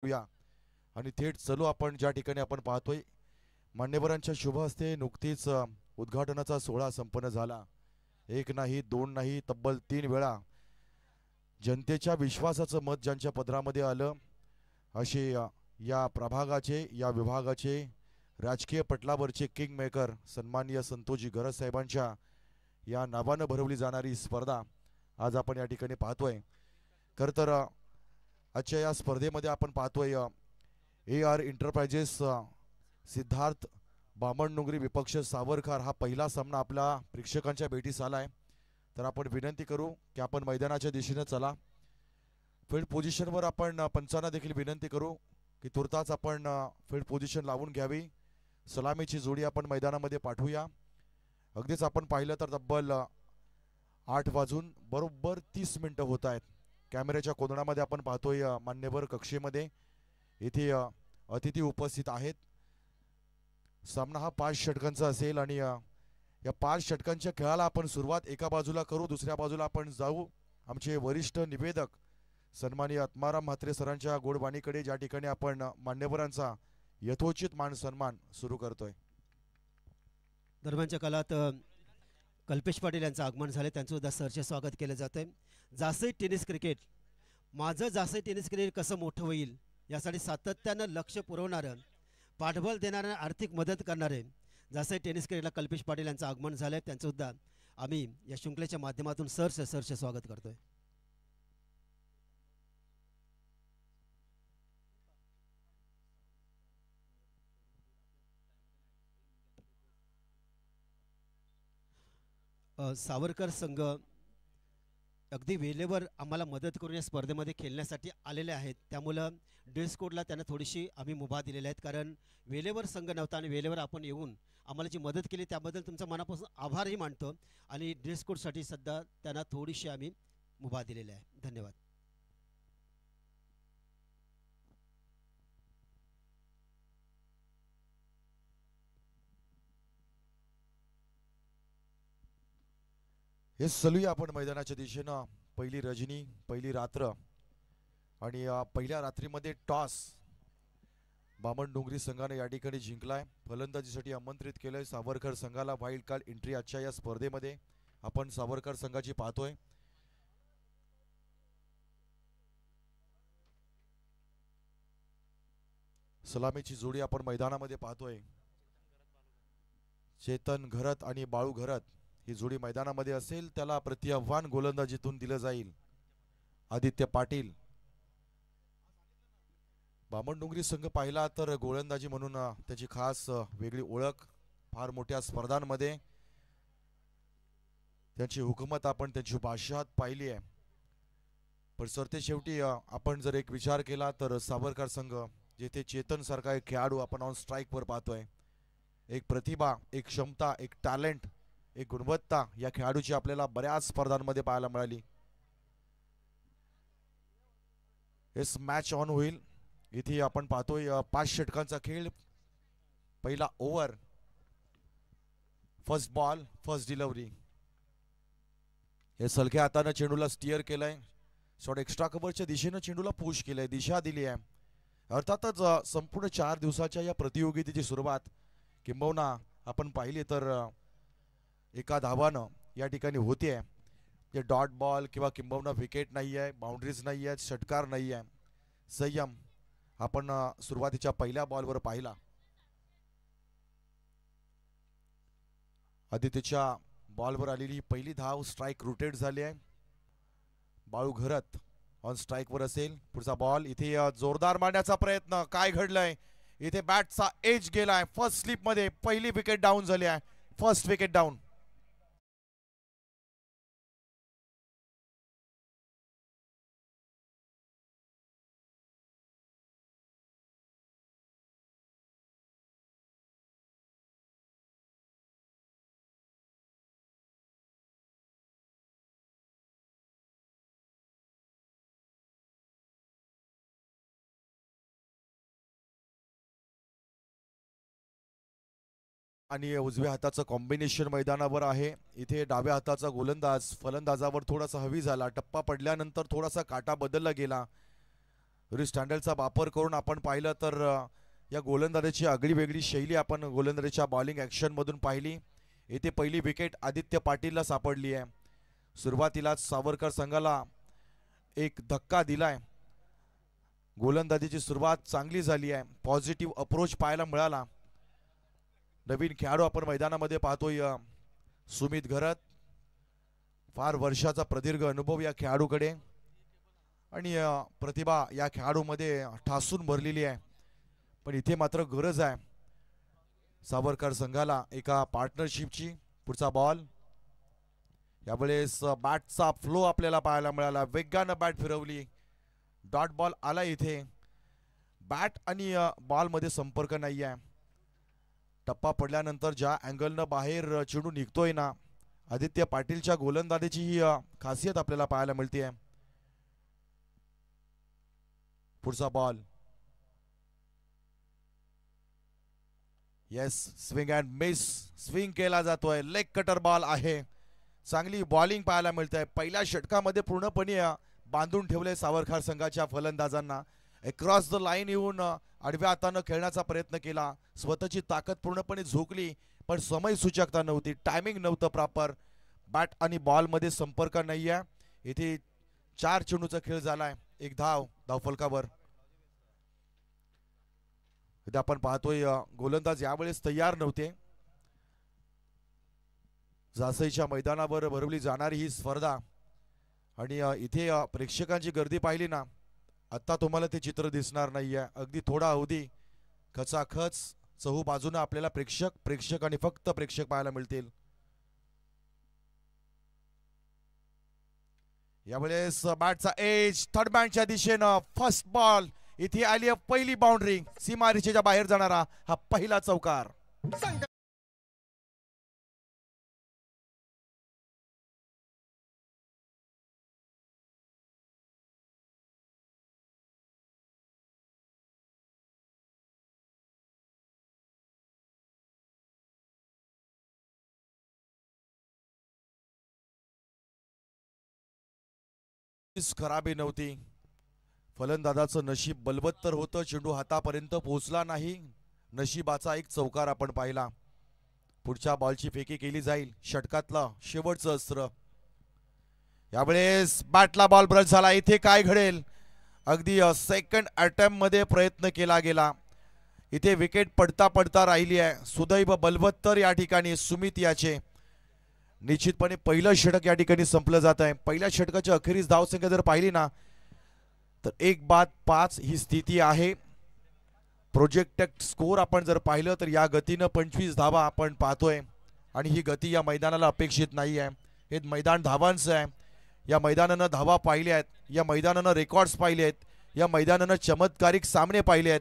या आणि थेट चलो आपण ज्या ठिकाणी आपण पाहतोय मान्यवरांच्या शुभ हस्ते नुकतीच उद्घाटनाचा सोहळा संपन्न झाला. एक नाही दोन नाही तब्बल 3 वेळा जनतेच्या विश्वासाचं मत ज्यांच्या पदरामध्ये आलं असे या प्रभागाचे या विभागाचे राजकीय पटलावरचे किंग मेकर सन्माननीय संतोषजी गरज साहेबांच्या या नावानं भरवली जाणारी स्पर्धा आज आपण या ठिकाणी पाहतोय. खरं तर आजच्या या स्पर्धेमध्ये आपण पाहतोय AR एंटरप्राइजेस सिद्धार्थ बामणडोंगरी विपक्ष सावरकर हा पहिला सामना आपल्या प्रेक्षकांच्या भेटीस आलाय. तर आपण विनंती करू की आपण मैदानाच्या दिशेने चला. फील्ड पोझिशनवर आपण पंचांना देखील विनंती करू की तुर्तास आपण फील्ड पोझिशन लावून घ्यावी. सलामीची जोडी आपण मैदानामध्ये पाठवूया. अगदीच आपण पाहिलं तर तब्बल 8:30 होत आहेत. कॅमेऱ्याच्या कोनामध्ये आपण पाहतोय मान्यवर कक्षेमध्ये इथे अतिथी उपस्थित आहेत. सामना हा 5 षटकांचा असेल आणि या 5 षटकांच्या खेळाला आपण सुरुवात एका बाजूला करू, दुसऱ्या बाजूला आपण जाऊ आमचे वरिष्ठ निवेदक सन्माननीय आत्माराम म्हात्रे सरांच्या गोडवाणीकडे, ज्या ठिकाणी आपण मान्यवरांचा यथोचित मान सन्मान सुरू करतोय. दरम्यानच्या काळात कल्पेश पाटील यांचं आगमन झाले, त्यांचं सुद्धा सहर्ष स्वागत केलं जातंय. जासई टेनिस क्रिकेट, माझं जासई टेनिस क्रिकेट कसं मोठं होईल यासाठी सातत्यानं लक्ष पुरवणारं, पाठबळ देणारं, आर्थिक मदत करणारे जासई टेनिस क्रिकेटला कल्पेश पाटील यांचं आगमन झालं आहे. त्यांचं सुद्धा आम्ही या शृंखलेच्या माध्यमातून सहर्ष स्वागत करतोय. सावरकर संघ अगदी वेळेवर आम्हाला मदत करून या स्पर्धेमध्ये खेळण्यासाठी आलेले आहेत. त्यामुळं ड्रेस कोडला त्यांना थोडीशी आम्ही मुभा दिलेल्या आहेत, कारण वेळेवर संघ नव्हता आणि वेळेवर आपण येऊन आम्हाला जी मदत केली त्याबद्दल तुमचा मनापासून आभारही मानतो आणि ड्रेस कोडसाठी सध्या त्यांना थोडीशी आम्ही मुभा दिलेली आहे. धन्यवाद. हे चलूया आपण मैदानाच्या दिशेनं. पहिली रजनी, पहिली रात्र आणि पहिल्या रात्रीमध्ये टॉस बामणडोंगरी संघाने या ठिकाणी जिंकलाय. फलंदाजीसाठी आमंत्रित केलंय सावरकर संघाला. वाईल्ड कार्ड एंट्री आजच्या या स्पर्धेमध्ये आपण सावरकर संघाची पाहतोय. सलामीची जोडी आपण मैदानामध्ये पाहतोय. चेतन घरत आणि बाळू घरत ही जोडी मैदानामध्ये असेल. त्याला प्रत्याव्हान गोलंदाजीतून दिलं जाईल आदित्य पाटील. बामणडोंगरी संघ पाहिला तर गोलंदाजी म्हणून त्याची खास वेगळी ओळख. फार मोठ्या स्पर्धांमध्ये त्यांची हुकूमत आपण त्यांची बादशाहत पाहिली आहे. पण सरते शेवटी आपण जर एक विचार केला तर सावरकर संघ जेथे चेतन सारखा एक खेळाडू आपण ऑन स्ट्राईकवर पाहतोय, एक प्रतिभा, एक क्षमता, एक टॅलेंट, एक गुणवत्ता या खेळाडूची आपल्याला बऱ्याच स्पर्धांमध्ये पाहायला मिळाली. हेच मॅच ऑन होईल. इथे आपण पाहतोय 5 षटकांचा खेळ. पहिला over, first ball, first delivery. हे सलख्या हाताने चेंडूला स्टिअर केलंय. शॉट एक्स्ट्रा कव्हरच्या दिशेनं चेंडूला पुश केलंय, दिशा दिली आहे. अर्थातच संपूर्ण 4 दिवसाच्या या प्रतियोगितेची सुरुवात किंबहुना आपण पाहिली तर एका धावानं या ठिकाणी होते. जे डॉट बॉल किंवा किंबहुना विकेट नाही आहे, बाउंड्रीज नाही आहेत, षटकार नाही आहे. संयम आपण सुरुवातीच्या पहिल्या बॉलवर पाहिला. आदित्यच्या बॉलवर आलेली पहिली धाव, स्ट्राईक रोटेट झाली आहे. बाळू घरत ऑन स्ट्राईकवर असेल. पुढचा बॉल इथे जोरदार मारण्याचा प्रयत्न. काय घडलंय इथे? बॅटचा एज गेलाय. फर्स्ट स्लिप मध्ये पहिली विकेट डाऊन झाली आहे. First wicket down. आणि उजव्या हाताचं कॉम्बिनेशन मैदानावर आहे. इथे डाव्या हाताचा गोलंदाज फलंदाजावर थोडासा हवी झाला. टप्पा पडल्यानंतर थोडासा काटा बदलला गेला. रिस्ट हँडलचा वापर करून आपण पाहिलं तर या गोलंदाजीची आगळी वेगळी शैली आपण गोलंदाजीच्या बॉलिंग ॲक्शन मधून पाहिली. येथे पहिली विकेट आदित्य पाटीलला सापडली आहे. सुरुवातीलाच सावरकर संघाला एक धक्का दिलाय. गोलंदाजीची सुरुवात चांगली झाली आहे. पॉझिटिव्ह अप्रोच पाहायला मिळाला. नवीन खेळाडू आपण मैदानामध्ये पाहतोय सुमित घरत. फार वर्षाचा प्रदीर्घ अनुभव या खेळाडूकडे आणि प्रतिभा या खेळाडूमध्ये ठासून भरलेली आहे. पण इथे मात्र गरज आहे सावरकर संघाला एका पार्टनरशिपची. पुढचा बॉल. यावेळेस बॅटचा फ्लो आपल्याला पाहायला मिळाला. वेगानं बॅट फिरवली. डॉट बॉल आला इथे. बॅट आणि बॉल मध्ये संपर्क नाही आहे. टप्पा पडल्यानंतर ज्या अँगलनं बाहेर चेंडू निघतोय ना, आदित्य पाटीलच्या गोलंदाजीची ही खासियत आपल्याला पाहायला मिळते. पुढचा ball. Yes, swing and miss. Swing केला जातोय. लेग कटर बॉल आहे. चांगली बॉलिंग पाहायला मिळते. पहिल्या षटकामध्ये पूर्णपणे बांधून ठेवले सावरकर संघाच्या फलंदाजांना. अक्रॉस द लाईन येऊन आडव्या हातानं खेळण्याचा प्रयत्न केला. स्वतःची ताकद पूर्णपणे झोकली, पण समय सूचकता नव्हती. टायमिंग नव्हतं प्रॉपर. बॅट आणि बॉल मध्ये संपर्क नाहीये. इथे 4 चेंडूचा खेळ झालाय. एक धाव धावफलकावर. इथे आपण पाहतोय गोलंदाज यावेळेस तयार नव्हते. जासईच्या मैदानावर भरवली जाणारी ही स्पर्धा आणि इथे प्रेक्षकांची गर्दी पाहिली ना, आता तुम्हाला ते चित्र दिसणार नाहीये. अगदी थोडा अवधी खचाखच चहू बाजूने आपल्याला प्रेक्षक आणि फक्त प्रेक्षक पाहायला मिळतील. यावेळेस बॅटचा एज थर्ड बँडच्या दिशेनं. First ball. इथे आली पहिली बाउंड्री. सीमारेषेच्या बाहेर जाणारा हा पहिला चौकार. खराबी नव्हती. फलंदाजाचं नशीब बलवत्तर होतं. चेंडू हातापर्यंत पोहोचला नाही. नशिबाचा एक चौकार आपण पाहिला. पुढच्या बॉलची फेकी केली जाईल. षटकातलं शेवटचं अस्त्र. यावेळेस बॅटला बॉल ब्रश झाला. इथे काय घडेल? अगदी सेकंड अटेम्प्ट मध्ये प्रयत्न केला गेला. इथे विकेट पडता पडता राहिली आहे. सुदैव बलवत्तर या ठिकाणी सुमित याचे. निश्चितपणे पहिलं षटक या ठिकाणी संपलं जात आहे. पहिल्या षटकाची अखेरीस धावसंख्या जर पाहिली ना, तर 1-5 ही स्थिती आहे. प्रोजेक्टेड स्कोर आपण जर पाहिलं तर या गतीनं 25 धावा आपण पाहतोय आणि ही गती या मैदानाला अपेक्षित नाही आहे. हे मैदान धावांचं आहे. या मैदानानं धावा पाहिल्या आहेत. या मैदानानं रेकॉर्ड्स पाहिले आहेत. या मैदानानं चमत्कारिक सामने पाहिले आहेत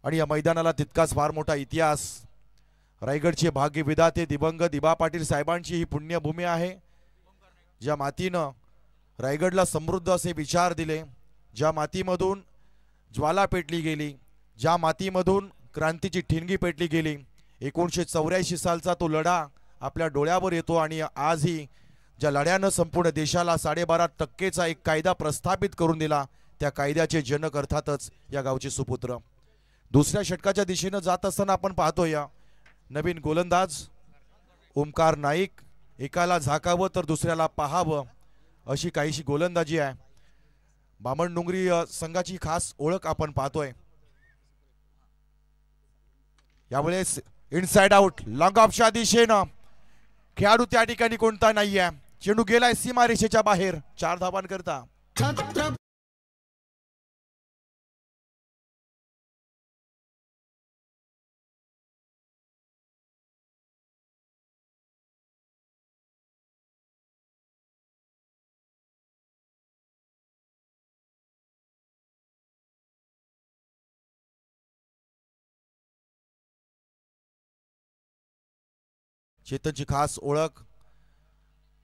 आणि या मैदानाला तितकाच फार मोठा इतिहास. रायगडचे भाग्य विधाते दिवंगत दिबा पाटील साहेबांची ही पुण्यभूमी आहे. ज्या मातीनं रायगडला समृद्ध असे विचार दिले, ज्या मातीमधून ज्वाला पेटली गेली, ज्या मातीमधून क्रांतीची ठिणगी पेटली गेली. 1984 सालचा तो लढा आपल्या डोळ्यावर येतो आणि आजही ज्या लढ्यानं संपूर्ण देशाला 12.5% एक कायदा प्रस्थापित करून दिला, त्या कायद्याचे जनक अर्थातच या गावचे सुपुत्र. दुसऱ्या षटकाच्या दिशेनं जात असताना आपण पाहतोय नवीन गोलंदाज ओमकार नाईक. एकाला झाकावं तर दुसऱ्याला पाहावं अशी काहीशी गोलंदाजी आहे. बामणडोंगरी संघाची खास ओळख आपण पाहतोय. यावेळेस इनसाइड आउट लॉंग ऑफच्या दिशेनं. खेळाडू त्या ठिकाणी कोणता नाहीये. चेंडू गेलाय सीमारेषेच्या बाहेर. 4 धावांकरता. चेतनची खास ओळख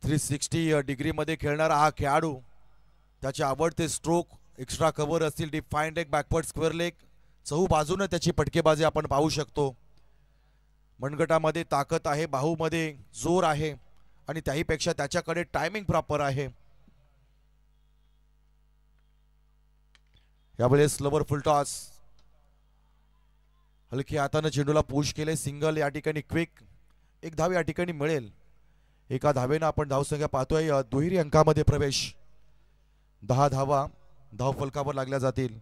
360 डिग्री मध्ये खेळणारा हा खेळाडू. त्याचे आवडते स्ट्रोक एक्स्ट्रा कव्हर असतील, डिफाइंड लेग, बॅकवर्ड स्क्वेअर लेग, चहू बाजूने त्याची फटकेबाजी आपण पाहू शकतो. मनगटामध्ये ताकद आहे, बाहूमध्ये जोर आहे आणि त्याहीपेक्षा त्याच्याकडे टायमिंग प्रॉपर आहे. यावेळेस स्लोवर फुल टॉस, हलकी हाताने चेंडूला पुश केले, सिंगल या ठिकाणी क्विक, एक धाव या ठिकाणी मिळेल. एका धावेनं आपण धावसंख्या पाहतोय दुहेरी अंकामध्ये प्रवेश. 10 धावा धाव फलकावर लागल्या जातील.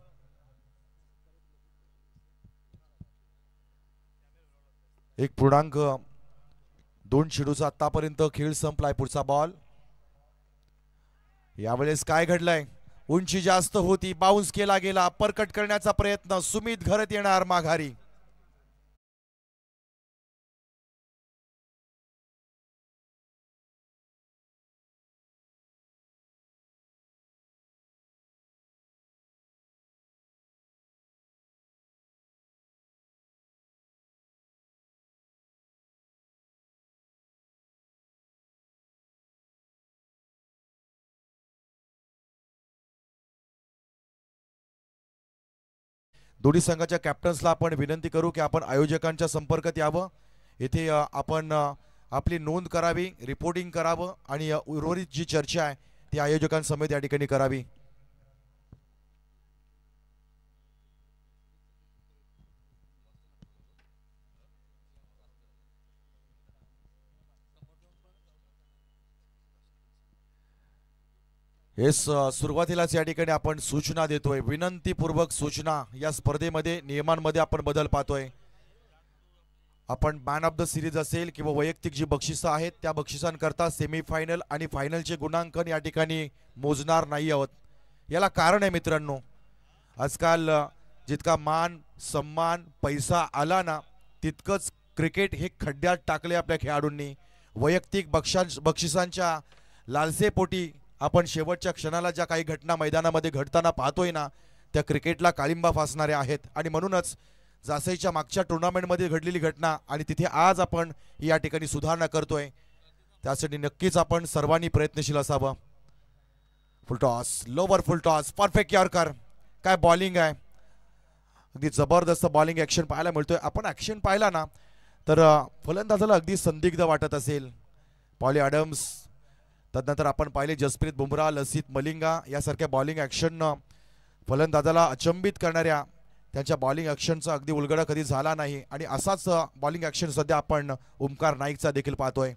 एक पूर्णांक 2 चेंडूचा आतापर्यंत खेळ संपलाय. पुढचा बॉल. यावेळेस काय घडलंय, उंची जास्त होती, बाउन्स केला गेला, परकट करण्याचा प्रयत्न, सुमित घरत येणार माघारी. दोन्ही संघाच्या कॅप्टन्सला आपण विनंती करू की आपण आयोजकांच्या संपर्कात यावं. येथे आपण आपली नोंद करावी, रिपोर्टिंग करावं आणि उर्वरित जी चर्चा आहे ती आयोजकांसमेत या ठिकाणी करावी. हे सुरुवातीलाच या ठिकाणी आपण सूचना देतोय, विनंतीपूर्वक सूचना. या स्पर्धेमध्ये नियमांमध्ये आपण बदल पाहतोय. आपण मॅन ऑफ द सिरीज असेल किंवा वैयक्तिक जी बक्षिसं आहेत त्या बक्षिसांकरता सेमीफायनल आणि फायनलचे गुणांकन या ठिकाणी मोजणार नाही आहोत. याला कारण आहे मित्रांनो, आजकाल जितका मान सन्मान पैसा आला ना, तितकंच क्रिकेट हे खड्ड्यात टाकले आपल्या खेळाडूंनी. वैयक्तिक बक्षिसांच्या लालसेपोटी आपण शेवटच्या क्षणाला ज्या काही घटना मैदानामध्ये घडताना पाहतोय ना, त्या क्रिकेटला काळिंबा फासणाऱ्या आहेत. आणि म्हणूनच जासईच्या मागच्या टुर्नामेंटमध्ये घडलेली घटना आणि तिथे आज आपण या ठिकाणी सुधारणा करतोय, त्यासाठी नक्कीच आपण सर्वांनी प्रयत्नशील असावं. फुल टॉस, लोवर फुल टॉस, परफेक्ट यॉर्कर. काय बॉलिंग आहे, अगदी जबरदस्त बॉलिंग ॲक्शन पाहायला मिळतोय. आपण ॲक्शन पाहिला ना तर फलंदाजाला अगदी संदिग्ध वाटत असेल. पॉली ॲडम्स, तदनंतर आपण पाहिले जसप्रीत बुमराह, लसित मलिंगा यासारख्या बॉलिंग ॲक्शन फलंदाजाला अचंबित करणाऱ्या त्यांच्या बॉलिंग ॲक्शनचा अगदी उलगडा कधी झाला नाही. आणि असाच बॉलिंग ॲक्शन सध्या आपण ओमकार नाईकचा देखील पाहतोय.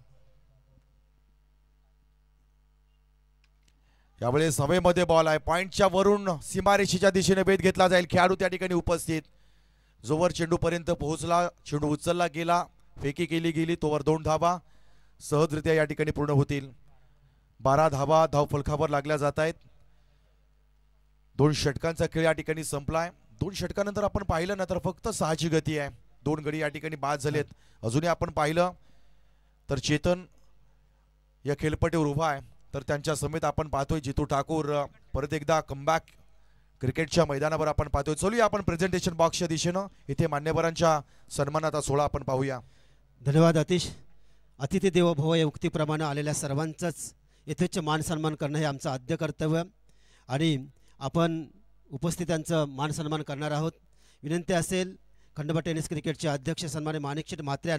यावेळेस हवेमध्ये बॉल आहे, पॉइंटच्या वरून सीमारेषेच्या दिशेने वेध घेतला जाईल. खेळाडू त्या ठिकाणी उपस्थित. जोवर चेंडूपर्यंत पोहोचला, चेंडू उचलला गेला, फेकी केली गेली, तोवर 2 धावा सहजरित्या या ठिकाणी पूर्ण होतील. 12 धावा धाव फलकावर लागल्या जात आहेत. 2 षटकांचा खेळ या ठिकाणी संपलाय. 2 षटकानंतर आपण पाहिलं ना तर फक्त 6ची गती आहे. 2 गडी या ठिकाणी बाद झालेत. अजूनही आपण पाहिलं तर चेतन या खेळपट्टीवर उभा आहे, तर त्यांच्या समेत आपण पाहतोय जितू ठाकूर परत एकदा कमबॅक क्रिकेटच्या मैदानावर आपण पाहतोय. चलूया आपण प्रेझेंटेशन बॉक्सच्या दिशेनं. इथे मान्यवरांच्या सन्मानाचा सोहळा आपण पाहूया. धन्यवाद अतिश. अतिथी देवो भव या उक्तीप्रमाणे आलेल्या सर्वांचाच यथेच्छ मान सन्मान करणं हे आमचं आद्य कर्तव्य आणि आपण उपस्थितांचं मान सन्मान करणार आहोत. विनंती असेल खंडोबा टेनिस क्रिकेटचे अध्यक्ष सन्मान्य माणिकशेठ म्हात्रे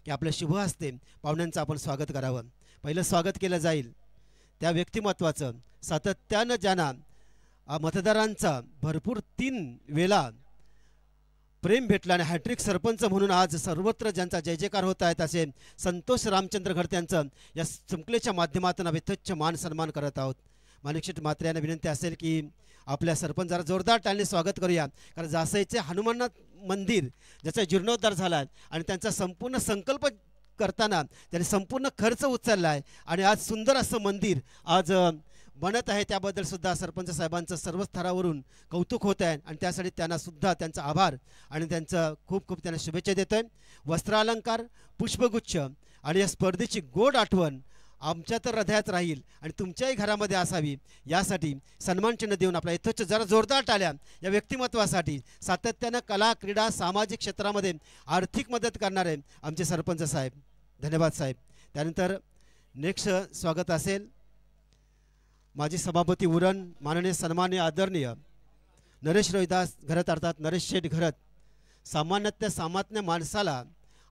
की आपल्या शुभ हस्ते पाहुण्यांचं आपण स्वागत करावं. पहिलं स्वागत केलं जाईल त्या व्यक्तिमत्वाचं, सातत्यानं ज्यांना मतदारांचा भरपूर 3 वेळा प्रेम भेटला आणि हॅट्रिक सरपंच म्हणून आज सर्वत्र ज्यांचा जय जयकार होत आहेत असे संतोष रामचंद्र घडते यांचं या शृंखलेच्या माध्यमातून यथेच्छ मान सन्मान करत आहोत. माणिकशेठ म्हात्रे यांना विनंती असेल की आपल्या सरपंचाला जोरदार टाळ्याने स्वागत करूया. कारण जासईचे हनुमाननाथ मंदिर ज्याचा जीर्णोद्धार झाला आहे आणि त्यांचा संपूर्ण संकल्प करताना त्यांनी संपूर्ण खर्च उचलला आहे आणि आज सुंदर असं मंदिर आज बनत आहे. त्याबद्दल सुद्धा सरपंच साहेबांचं सर्व स्तरावरून कौतुक होत आहे आणि त्यासाठी त्यांना सुद्धा त्यांचा आभार आणि त्यांचं खूप खूप त्यांना शुभेच्छा देतो आहे. वस्त्रालंकार, पुष्पगुच्छ आणि या स्पर्धेची गोड आठवण आमच्या तर हृदयात राहील आणि तुमच्याही घरामध्ये असावी यासाठी सन्मानचिन्ह देऊन आपला यथेच्छ जरा जोरदार टाळ्या या व्यक्तिमत्वासाठी. सातत्यानं कला, क्रीडा, सामाजिक क्षेत्रामध्ये आर्थिक मदत करणारे आमचे सरपंच साहेब. धन्यवाद साहेब. त्यानंतर नेक्स्ट स्वागत असेल माजी सभापती उरण माननीय सन्मान्य आदरणीय नरेश रोहिदास घरत अर्थात नरेश शेठ घरत. सामान्यातल्या सामान्य माणसाला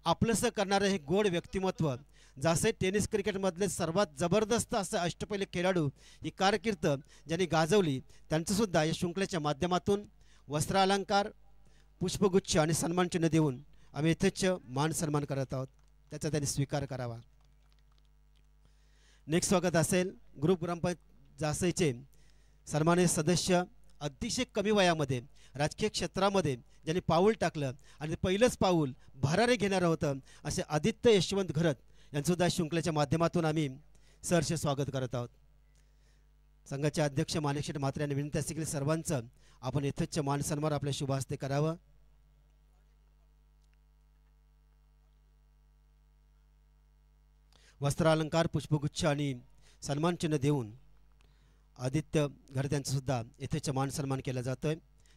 आपलंसं करणारं हे गोड व्यक्तिमत्व, जासे टेनिस क्रिकेटमधले सर्वात जबरदस्त असं अष्टपैलू खेळाडू ही कारकीर्द ज्यांनी गाजवली त्यांचंसुद्धा या शृंखलेच्या माध्यमातून वस्त्रालंकार, पुष्पगुच्छ आणि सन्मानचिन्ह देऊन आम्ही यथेच्छ मान सन्मान करत आहोत, त्याचा त्यांनी स्वीकार करावा. नेक्स्ट स्वागत असेल ग्रुप ग्रामपंचायत जासईचे सन्माननीय सदस्य, अतिशय कमी वयामध्ये राजकीय क्षेत्रामध्ये ज्यांनी पाऊल टाकलं आणि पहिलंच पाऊल भरारी घेणारं होतं असे आदित्य यशवंत घरत यांचंसुद्धा शृंखलेच्या माध्यमातून आम्ही सहर्ष स्वागत करत आहोत. संघाचे अध्यक्ष माणिकशेठ म्हात्रे यांनी विनंती असते की सर्वांचं आपण यथेच्छ मान सन्मान आपल्या शुभ हस्ते करावं. वस्त्रालंकार, पुष्पगुच्छ आणि सन्मानचिन्ह देऊन आदित्य घरत यांचं सुद्धा यथेच्छ मान सन्मान केला जातोय.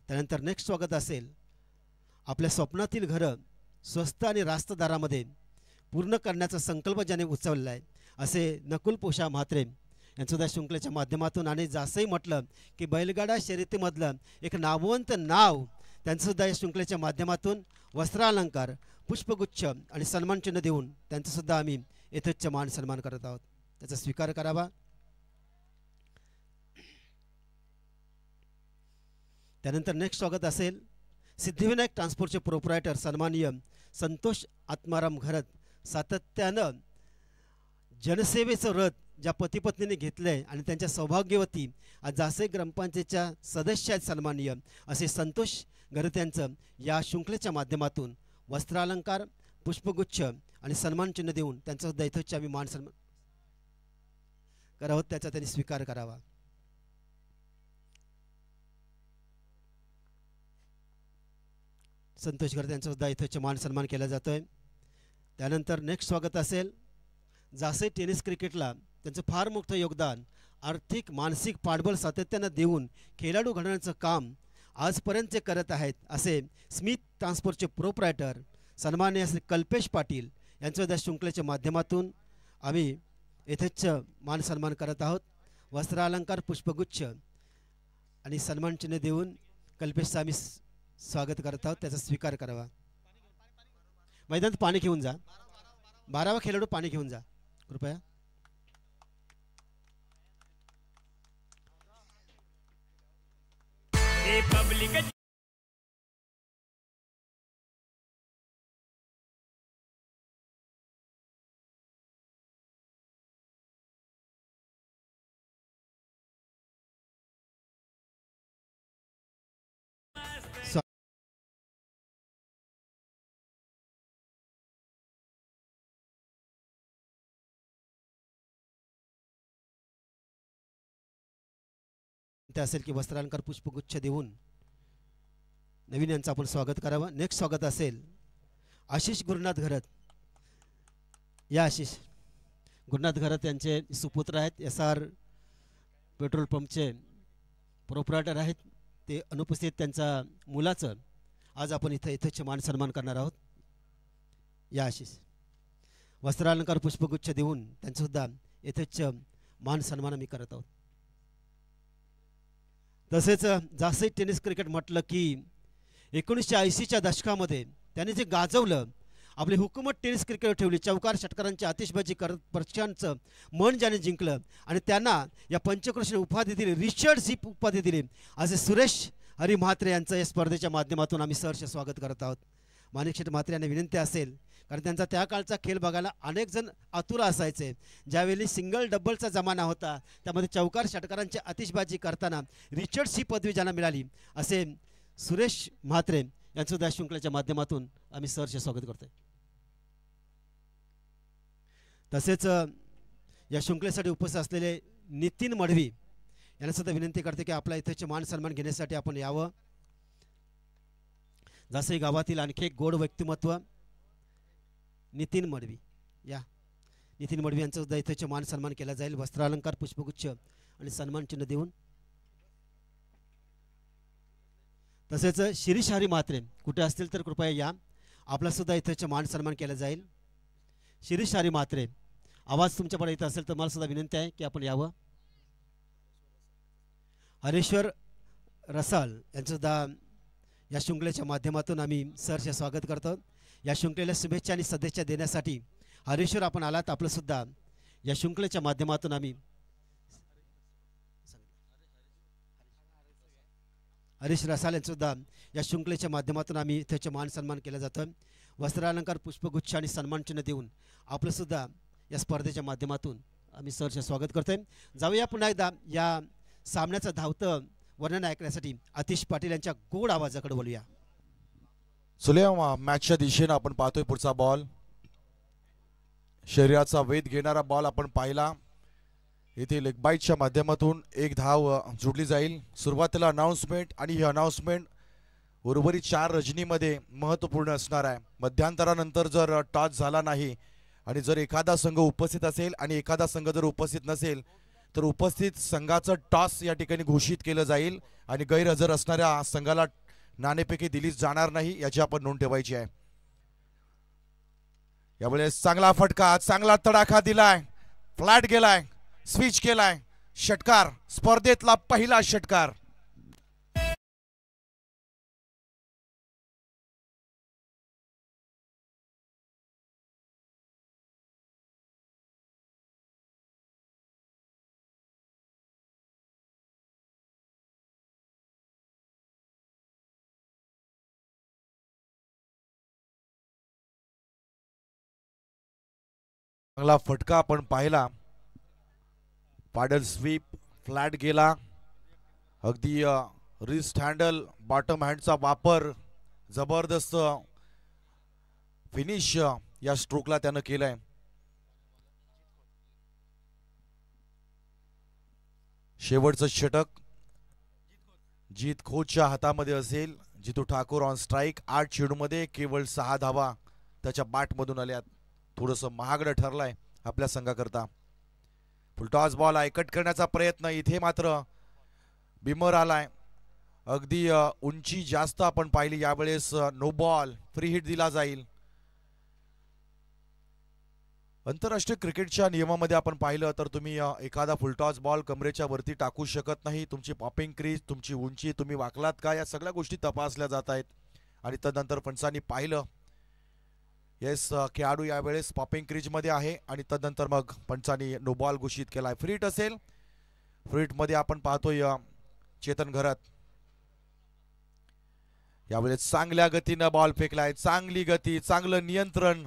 त्यानंतर नेक्स्ट स्वागत असेल आपल्या स्वप्नातील घरं स्वस्त आणि रास्त दरामध्ये पूर्ण करण्याचा संकल्प ज्याने उचलला आहे असे नकुल पोषा म्हात्रे यांचंसुद्धा शृंखलेच्या माध्यमातून, आणि जासंही म्हटलं की बैलगाडा शर्यतीमधलं एक नामवंत नाव त्यांचंसुद्धा या शृंखलेच्या माध्यमातून वस्त्रालंकार, पुष्पगुच्छ आणि सन्मानचिन्ह देऊन त्यांचंसुद्धा आम्ही यथेच्छ मान सन्मान करत आहोत, त्याचा स्वीकार करावा. त्यानंतर नेक्स्ट स्वागत असेल सिद्धिविनायक ट्रान्सपोर्टचे प्रोप्रायटर सन्माननीय संतोष आत्माराम घरत. सातत्यानं जनसेवेचं रथ ज्या पतीपत्नीने घेतलंय आणि त्यांच्या सौभाग्यवती आज जासई ग्रामपंचायतच्या सदस्य आहेत सन्माननीय असे संतोष घरत यांचं या शृंखलेच्या माध्यमातून वस्त्रालंकार, पुष्पगुच्छ आणि सन्मानचिन्ह देऊन त्यांचा सुद्धा यथेच्छ आम्ही मान सन्मान करावं, त्याचा त्यांनी स्वीकार करावा. संतोष घरत यांचा सुद्धा यथेच्छ मान सन्मान केला जातोय. त्यानंतर नेक्स्ट स्वागत असेल जासई टेनिस क्रिकेटला त्यांचं फार मोठं योगदान, आर्थिक मानसिक पाठबळ सातत्यानं देऊन खेळाडू घडवण्याचं काम आजपर्यंत करत आहेत असे स्मिथ ट्रान्सपोर्टचे प्रोप्रायटर सन्माननीय श्री कल्पेश पाटील यांच्या शृंखलेच्या माध्यमातून आम्ही यथेच्छ मान सन्मान करत आहोत. वस्त्रालंकार, पुष्पगुच्छ आणि सन्मानचिन्ह देऊन कल्पेशचं आम्ही स्वागत करत आहोत, त्याचा स्वीकार करावा. मैदानात पाणी घेऊन जा, 12वा खेळाडू पाणी घेऊन जा कृपया. ते असेल की वस्त्रालंकार, पुष्पगुच्छ देऊन नवीन यांचं आपण स्वागत करावं. नेक्स्ट स्वागत असेल आशिष गुरुनाथ घरत. या आशिष गुरुनाथ घरत यांचे सुपुत्र आहेत, SR पेट्रोल पंपचे प्रोप्रायटर आहेत. ते अनुपस्थित त्यांच्या मुलाचं आज आपण इथं यथेच्छ मान सन्मान करणार आहोत. या आशिष वस्त्रालंकार, पुष्पगुच्छ देऊन त्यांचंसुद्धा यथेच्छ मान सन्मान आम्ही करत आहोत. तसेच जासई टेनिस क्रिकेट म्हटलं की 1980च्या दशकामध्ये त्याने जे गाजवलं, आपली हुकूमत टेनिस क्रिकेट ठेवली, चौकार षटकारांची आतिषबाजी करत प्रेक्षकांचं मन ज्याने जिंकलं आणि त्यांना या पंचक्रोशीने उपाधी दिली, रिचर्ड सीप उपाधी दिली असे सुरेश हरी म्हात्रे यांचं या स्पर्धेच्या माध्यमातून आम्ही सहर्ष स्वागत करत आहोत. माणिकशेठ म्हात्रे यांना विनंती असेल, कारण त्यांचा त्या काळचा खेळ बघायला अनेक जण आतुर असायचे. ज्यावेळी सिंगल डबलचा जमाना होता त्यामध्ये चौकार षटकारांची आतिषबाजी करताना रिचर्ड सी पदवी ज्यांना मिळाली असे सुरेश म्हात्रे यांचं शृंखलेच्या माध्यमातून आम्ही सहर्ष स्वागत करतोय. तसेच या शृंखलेसाठी उपस्थित असलेले नितीन मडवी यांना सुद्धा विनंती करते की आपला इथेचे मान सन्मान घेण्यासाठी आपण यावं. जासई गावातील आणखी एक गोड व्यक्तिमत्व नितीन मडवी. या नितीन मडवी यांचा सुद्धा इथेचे मान सन्मान केला जाईल वस्त्रालंकार, पुष्पगुच्छ आणि सन्मान चिन्ह देऊन. तसेच शिरीष हरी म्हात्रे कुठे असतील तर कृपया या, आपला सुद्धा इथेचे मान सन्मान केला जाईल. शिरीष हरी म्हात्रे, आवाज तुमच्याकडे येत असेल तर मला सुद्धा विनंती आहे की आपण यावं. हरेश्वर रसाल यांचं सुद्धा या शृंखलेच्या माध्यमातून आम्ही सहर्ष स्वागत करतो. या शृंखलेला शुभेच्छा आणि सदिच्छा देण्यासाठी हरेश्वर आपण आलात, आपलं सुद्धा या शृंखलेच्या माध्यमातून आम्ही हरीश रसाल यांचा सुद्धा या शृंखलेच्या माध्यमातून आम्ही त्याचे मान सन्मान केला जातो. वस्त्रालंकार, पुष्पगुच्छ आणि सन्मानचिन्ह देऊन आपलं सुद्धा या स्पर्धेच्या माध्यमातून आम्ही सरचे स्वागत करतोय. जाऊया पुन्हा एकदा या सामन्याचं धावतं वर्णन ऐकण्यासाठी आतिश पाटील यांच्या गोड आवाजाकडे बोलूया. सुल्या मॅचच्या दिशेनं आपण पाहतोय पुढचा बॉल. शरीराचा वेध घेणारा बॉल आपण पाहिला. इथे लेग बाईटच्या माध्यमातून एक धाव जोडली जाईल. सुरुवातीला अनाउन्समेंट आणि ही अनाउन्समेंट उर्वरित 4 रजनीमध्ये महत्त्वपूर्ण असणार आहे. मध्यांतरानंतर जर टॉस झाला नाही आणि जर एखादा संघ उपस्थित असेल आणि एखादा संघ जर उपस्थित नसेल तर उपस्थित संघाचं टॉस या ठिकाणी घोषित केलं जाईल आणि गैरहजर असणाऱ्या संघाला नाणेफेकी दिलीच जाणार नाही याची आपण नोंद ठेवायची आहे. यावेळेस चांगला फटका, चांगला तडाखा दिलाय, फ्लॅट गेलाय, स्विच केलाय, षटकार, स्पर्धेतला पहिला षटकार. चांगला फटका आपण पाहिला. पाडल स्वीप, फ्लॅट गेला, अगदी रिस्ट हँडल, बॉटम हँडचा वापर, जबरदस्त फिनिश या स्ट्रोकला त्यानं केलाय. शेवटचं षटक जीत खोच्या हातामध्ये असेल. जितू ठाकूर ऑन स्ट्राईक. 8 चेंडूमध्ये केवळ 6 धावा त्याच्या बॅटमधून आल्यात. थोडंसं महागडं ठरलंय आपल्या संघाकरता. फुलटॉस बॉल आहे, कट करण्याचा प्रयत्न. इथे मात्र बिमर आलाय. अगदी उंची जास्त आपण पाहिली. यावेळेस नो बॉल, फ्री हिट दिला जाईल. आंतरराष्ट्रीय क्रिकेटच्या नियमामध्ये आपण पाहिलं तर तुम्ही एखादा फुलटॉस बॉल कमरेच्या वरती टाकू शकत नाही. तुमची पॉपिंग क्रीज, तुमची उंची, तुम्ही वाकलात का, या सगळ्या गोष्टी तपासल्या जात आहेत. आणि तदनंतर पंचांनी पाहिलं येस खेळाडू यावेळेस पॉपिंग क्रीजमध्ये आहे आणि तदनंतर मग पंचांनी नो बॉल घोषित केलाय. फ्री हिट असेल. फ्री हिटमध्ये आपण पाहतोय चेतन घरत. यावेळेस चांगल्या गतीनं बॉल फेकलाय, चांगली गती, चांगलं नियंत्रण,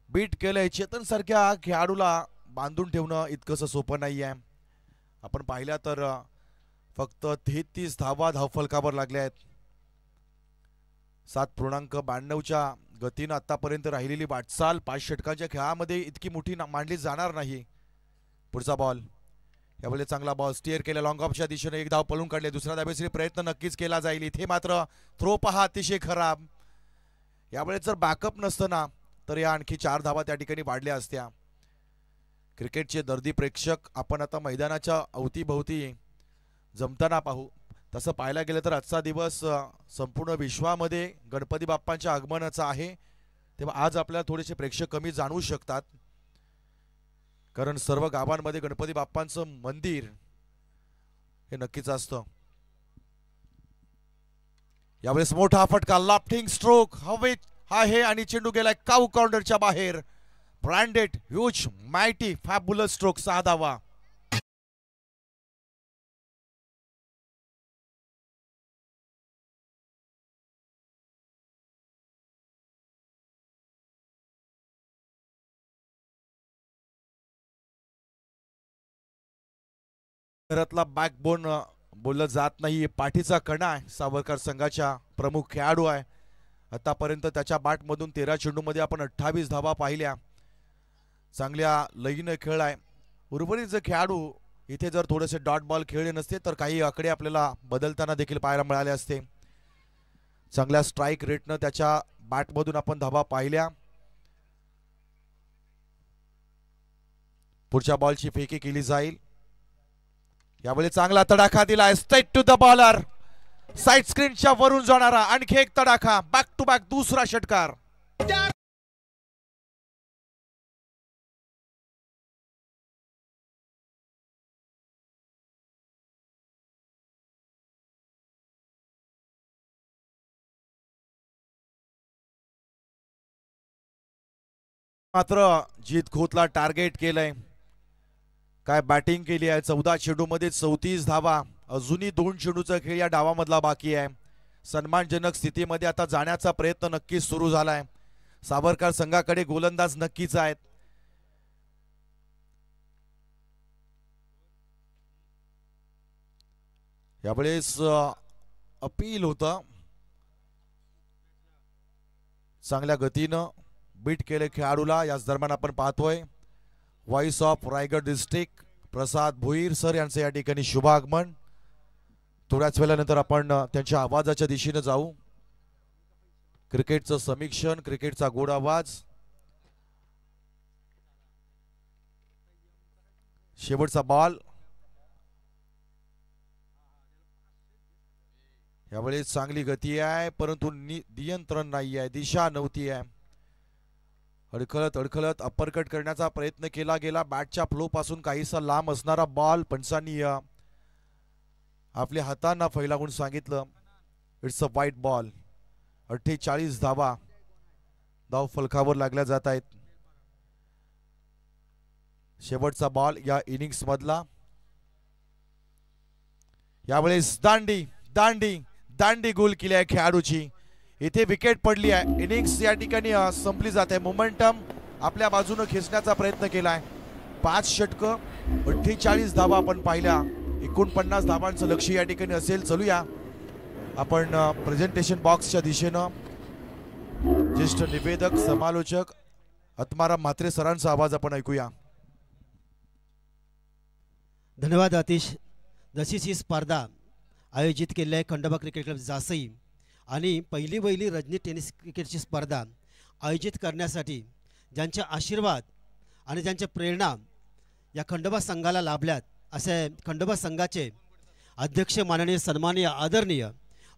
बीट केलंय. चेतन सारख्या खेळाडूला बांधून ठेवणं इतकंसं सोपं नाही आहे. आपण पाहिल्या तर फक्त 33 धावा धावफलकावर लागल्या आहेत. 7.92च्या गतीनं आतापर्यंत राहिलेली वाटचाल 5 षटकांच्या खेळामध्ये इतकी मोठी मांडली जाणार नाही. पुढचा बॉल. यावेळेस चांगला बॉल स्टिअर केला लॉंग ऑफच्या दिशेने. एक धाव पळून काढले. दुसऱ्या धावेसाठी प्रयत्न नक्कीच केला जाईल. इथे मात्र थ्रो पहा अतिशय खराब. यावेळेस जर बॅकअप नसतं ना तर या आणखी 4 धावा त्या ठिकाणी वाढल्या असत्या. क्रिकेटचे दर्दी प्रेक्षक आपण आता मैदानाच्या अवतीभोवती जमताना पाहू. तसं पाहायला गेलं तर आजचा दिवस संपूर्ण विश्वामध्ये गणपती बाप्पांच्या आगमनाचा आहे. तेव्हा आज आपल्याला थोडेसे प्रेक्षक कमी जाणवू शकतात कारण सर्व गावांमध्ये गणपती बाप्पांचं मंदिर हे नक्कीच असतं. यावेळेस मोठा फटका, लाफ्टिंग स्ट्रोक हवेत आहे आणि चेंडू गेलाय काऊ काउंटरच्या बाहेर. Branded huge mighty fabulous stroke, 6 धावा. घरातला बॅकबोन बोललं जात नाही. पाठीचा कणा आहे. सावरकर संघाच्या प्रमुख खेळाडू आहे. आतापर्यंत त्याच्या बॅटमधून 13 चेंडूमध्ये आपण 28 धावा पाहिल्या. चांगल्या लयीनं खेळ आहे. उर्वरित जे खेळाडू इथे जर थोडेसे डॉट बॉल खेळले नसते तर काही आकडे आपल्याला बदलताना देखील पाहायला मिळाले असते. चांगल्या स्ट्राईक रेटनं त्याच्या बॅटमधून आपण धावा पाहिल्या. पुढच्या बॉलची फेकी केली जाईल. यावेळी चांगला तडाखा दिलाय straight to the bowler. Side स्क्रीनच्या वरून जाणारा आणखी एक तडाखा. बॅक टू बॅक दुसरा षटकार. मात्र जीत खोतला टार्गेट केलंय. काय बॅटिंग केली आहे. 14 चेंडूमध्ये 34 धावा. अजूनही 2 चेंडूचा खेळ या डावामधला बाकी आहे. सन्मानजनक स्थितीमध्ये आता जाण्याचा प्रयत्न नक्कीच सुरू झालाय. सावरकर संघाकडे गोलंदाज नक्कीच आहेत. यावेळेस अपील होतं. चांगल्या गतीनं बीट केले खेळाडूला. याच दरम्यान आपण पाहतोय voice of Raigad district Prasad Bhoir sir यांचं या ठिकाणी शुभ आगमन. थोड्याच वेळानंतर आपण त्यांच्या आवाजाच्या दिशेने जाऊ. क्रिकेटचं समीक्षण, क्रिकेटचा गोड आवाज. शेवटचा बॉल. यावेळेस चांगली गती आहे परंतु नियंत्रण नाही आहे, दिशा नव्हती आहे. अडखळत अडखळत अपरकट करण्याचा प्रयत्न केला गेला. बॅटच्या फ्लो पासून काहीसा लांब असणारा बॉल पंचांनी आपल्या हातांना फैलावून सांगितलं इट्स अ वाईट बॉल. 48 धावा धाव फलकावर लागल्या जात आहेत. शेवटचा बॉल या इनिंग्स मधला. यावेळेस दांडी दांडी दांडी गोल केली आहे खेळाडूची. इथे विकेट पडली आहे. इनिंग्स या ठिकाणी संपली जाते. मोमेंटम आपल्या बाजूने खेचण्याचा प्रयत्न केलाय. 5 षटकं 48 धावा आपण पाहिल्या. 49 धावांचं लक्ष या ठिकाणी असेल. चलूया आपण प्रेझेंटेशन बॉक्सच्या दिशेनं. ज्येष्ठ निवेदक समालोचक आत्माराम म्हात्रे सरांचा आवाज आपण ऐकूया. धन्यवाद आतिश. जशीच ही स्पर्धा आयोजित केली आहे खंडोबा क्रिकेट क्लब जासई आणि पहिली रजनी टेनिस क्रिकेटची स्पर्धा आयोजित करण्यासाठी ज्यांचे आशीर्वाद आणि ज्यांच्या प्रेरणा या खंडोबा संघाला लाभल्यात असे खंडोबा संघाचे अध्यक्ष माननीय सन्माननीय आदरणीय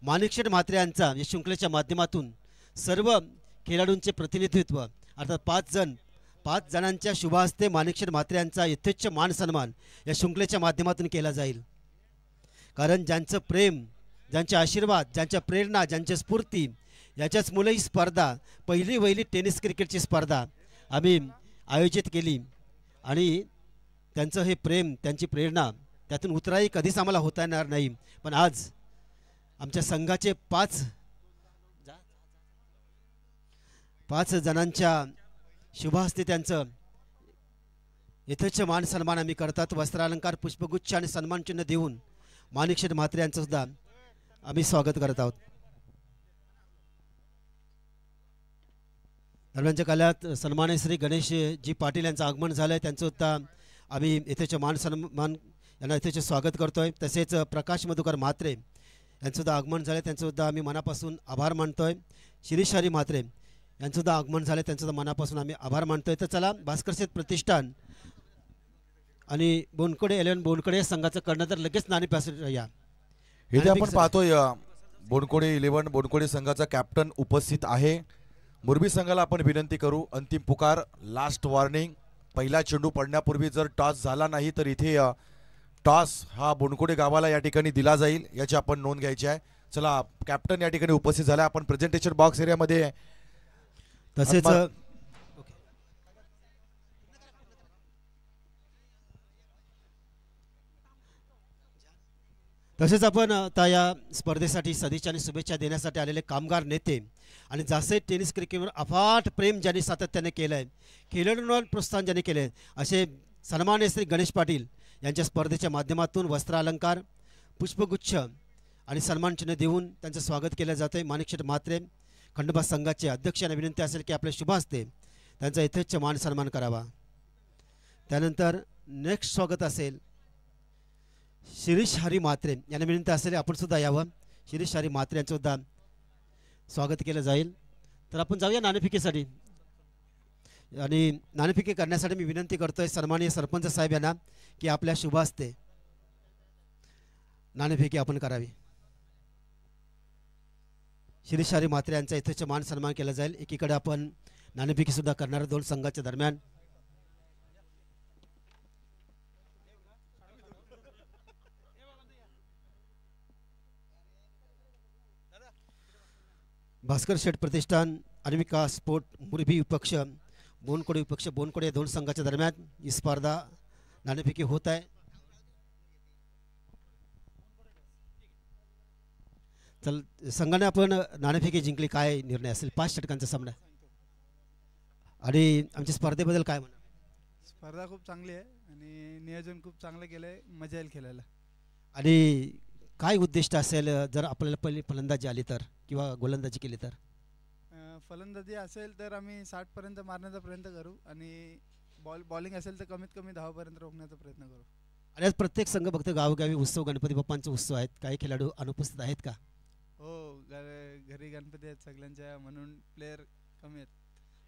माणिकशेठ म्हात्रे यांचा या शृंखलेच्या माध्यमातून सर्व खेळाडूंचे प्रतिनिधित्व अर्थात 5 जणांच्या शुभ हस्ते माणिकशेठ म्हात्रे यांचा यथेच्छ मान सन्मान या शृंखलेच्या माध्यमातून केला जाईल. कारण ज्यांचं प्रेम, ज्यांचे आशीर्वाद, ज्यांच्या प्रेरणा, ज्यांच्या स्फूर्ती याच्याच मुलं ही स्पर्धा पहिली टेनिस क्रिकेटची स्पर्धा आम्ही आयोजित केली आणि त्यांचं हे प्रेम, त्यांची प्रेरणा त्यातून उतराई कधीच आम्हाला होता येणार नाही. पण आज आमच्या संघाचे 5 जणांच्या शुभहस्ते त्यांचं यथेच्छ मान सन्मान आम्ही करतात. वस्त्रालंकार, पुष्पगुच्छ आणि सन्मानचिन्ह देऊन माणिकशेठ म्हात्रे यांचं सुद्धा आम्ही स्वागत करत आहोत. दरम्यानच्या काळात सन्माननीय श्री गणेशजी पाटील यांचं आगमन झालं आहे. त्यांचं सुद्धा आम्ही यथेच्छ मान सन्मान यांना यथेच्छ स्वागत करतोय. तसेच प्रकाश मधुकर म्हात्रे यांचं सुद्धा आगमन झालं आहे. त्यांचं सुद्धा आम्ही मनापासून आभार मानतोय. शिरीष हरी म्हात्रे यांचं सुद्धा आगमन झालं आहे. त्यांचं सुद्धा मनापासून आम्ही आभार मानतोय. तर चला भास्कर शेठ प्रतिष्ठान आणि बोनकडे 11 बोनकडे संघाचं कर्णधार लगेच नाणेफेक या. इथे आपण पाहतोय बोनकोडे 11 बोनकोडे संघाचा कॅप्टन उपस्थित आहे. मुरबी संघाला आपण विनंती करू, अंतिम पुकार, लास्ट वॉर्निंग. पहिला चेंडू पडण्यापूर्वी जर टॉस झाला नाही तर इथे टॉस हा बोनकोडे गावाला या ठिकाणी दिला जाईल याची आपण नोंद घ्यायची आहे. चला कॅप्टन या ठिकाणी उपस्थित झाला. आपण प्रेझेंटेशन बॉक्स एरियामध्ये तसेच आपण आता या स्पर्धेसाठी सदिच्छा आणि शुभेच्छा देण्यासाठी आलेले कामगार नेते आणि जासई टेनिस क्रिकेटवर अफाट प्रेम ज्यांनी सातत्याने केलं आहे, खेळाडूंना प्रोत्साहन ज्यांनी केले असे सन्माननीय श्री गणेश पाटील यांच्या स्पर्धेच्या माध्यमातून वस्त्रालंकार, पुष्पगुच्छ आणि सन्मानचिन्ह देऊन त्यांचं स्वागत केलं जातं आहे. माणिकशेठ म्हात्रे खंडोबा संघाचे अध्यक्षांना विनंती असेल की आपल्या शुभ हस्ते त्यांचा यथेच्छ मान सन्मान करावा. त्यानंतर नेक्स्ट स्वागत असेल शिरीष हरी म्हात्रे यांना विनंती असेल आपण सुद्धा यावं. शिरीष हरी म्हात्रे यांचं सुद्धा स्वागत केलं जाईल. तर आपण जाऊया नाणेफेकीसाठी आणि नाणेफेकी करण्यासाठी मी विनंती करतोय सन्माननीय सरपंच साहेब यांना की आपल्या शुभ हस्ते नाणेफेकी आपण करावी. शिरीष हरी म्हात्रे यांचा यथेच्छ मान सन्मान केला जाईल. एकीकडे आपण नाणेफेकी सुद्धा करणार 2 संघाच्या दरम्यान. भास्कर शेठ प्रतिष्ठान आणि विकास स्पोर्ट मुरबी विपक्ष बोनकोडे विपक्ष बोनकोडे 2 संघाच्या दरम्यान ही स्पर्धा नाणेफेकी होत आहे. चल संघाने आपण नाणेफेकी जिंकली, काय निर्णय असेल? 5 षटकांचा सामना आणि आमच्या स्पर्धेबद्दल काय म्हणा? स्पर्धा खूप चांगली आहे आणि नियोजन खूप चांगलं केलं आहे, मजा येईल खेळायला. आणि काय उद्दिष्ट असेल जर आपल्याला पहिली फलंदाजी आली तर किंवा गोलंदाजी केली तर? फलंदाजी असेल तर आम्ही 60 पर्यंत मारण्याचा प्रयत्न करू आणि बॉलिंग असेल तर कमीत कमी 10 पर्यंत रोखण्याचा प्रयत्न करू. आणि आज प्रत्येक संघ फक्त गावोगावी उत्सव, गणपती बाप्पांचा उत्सव आहेत, काही खेळाडू अनुपस्थित आहेत का? हो, घरी गणपती आहेत सगळ्यांच्या, म्हणून प्लेयर कमी आहेत.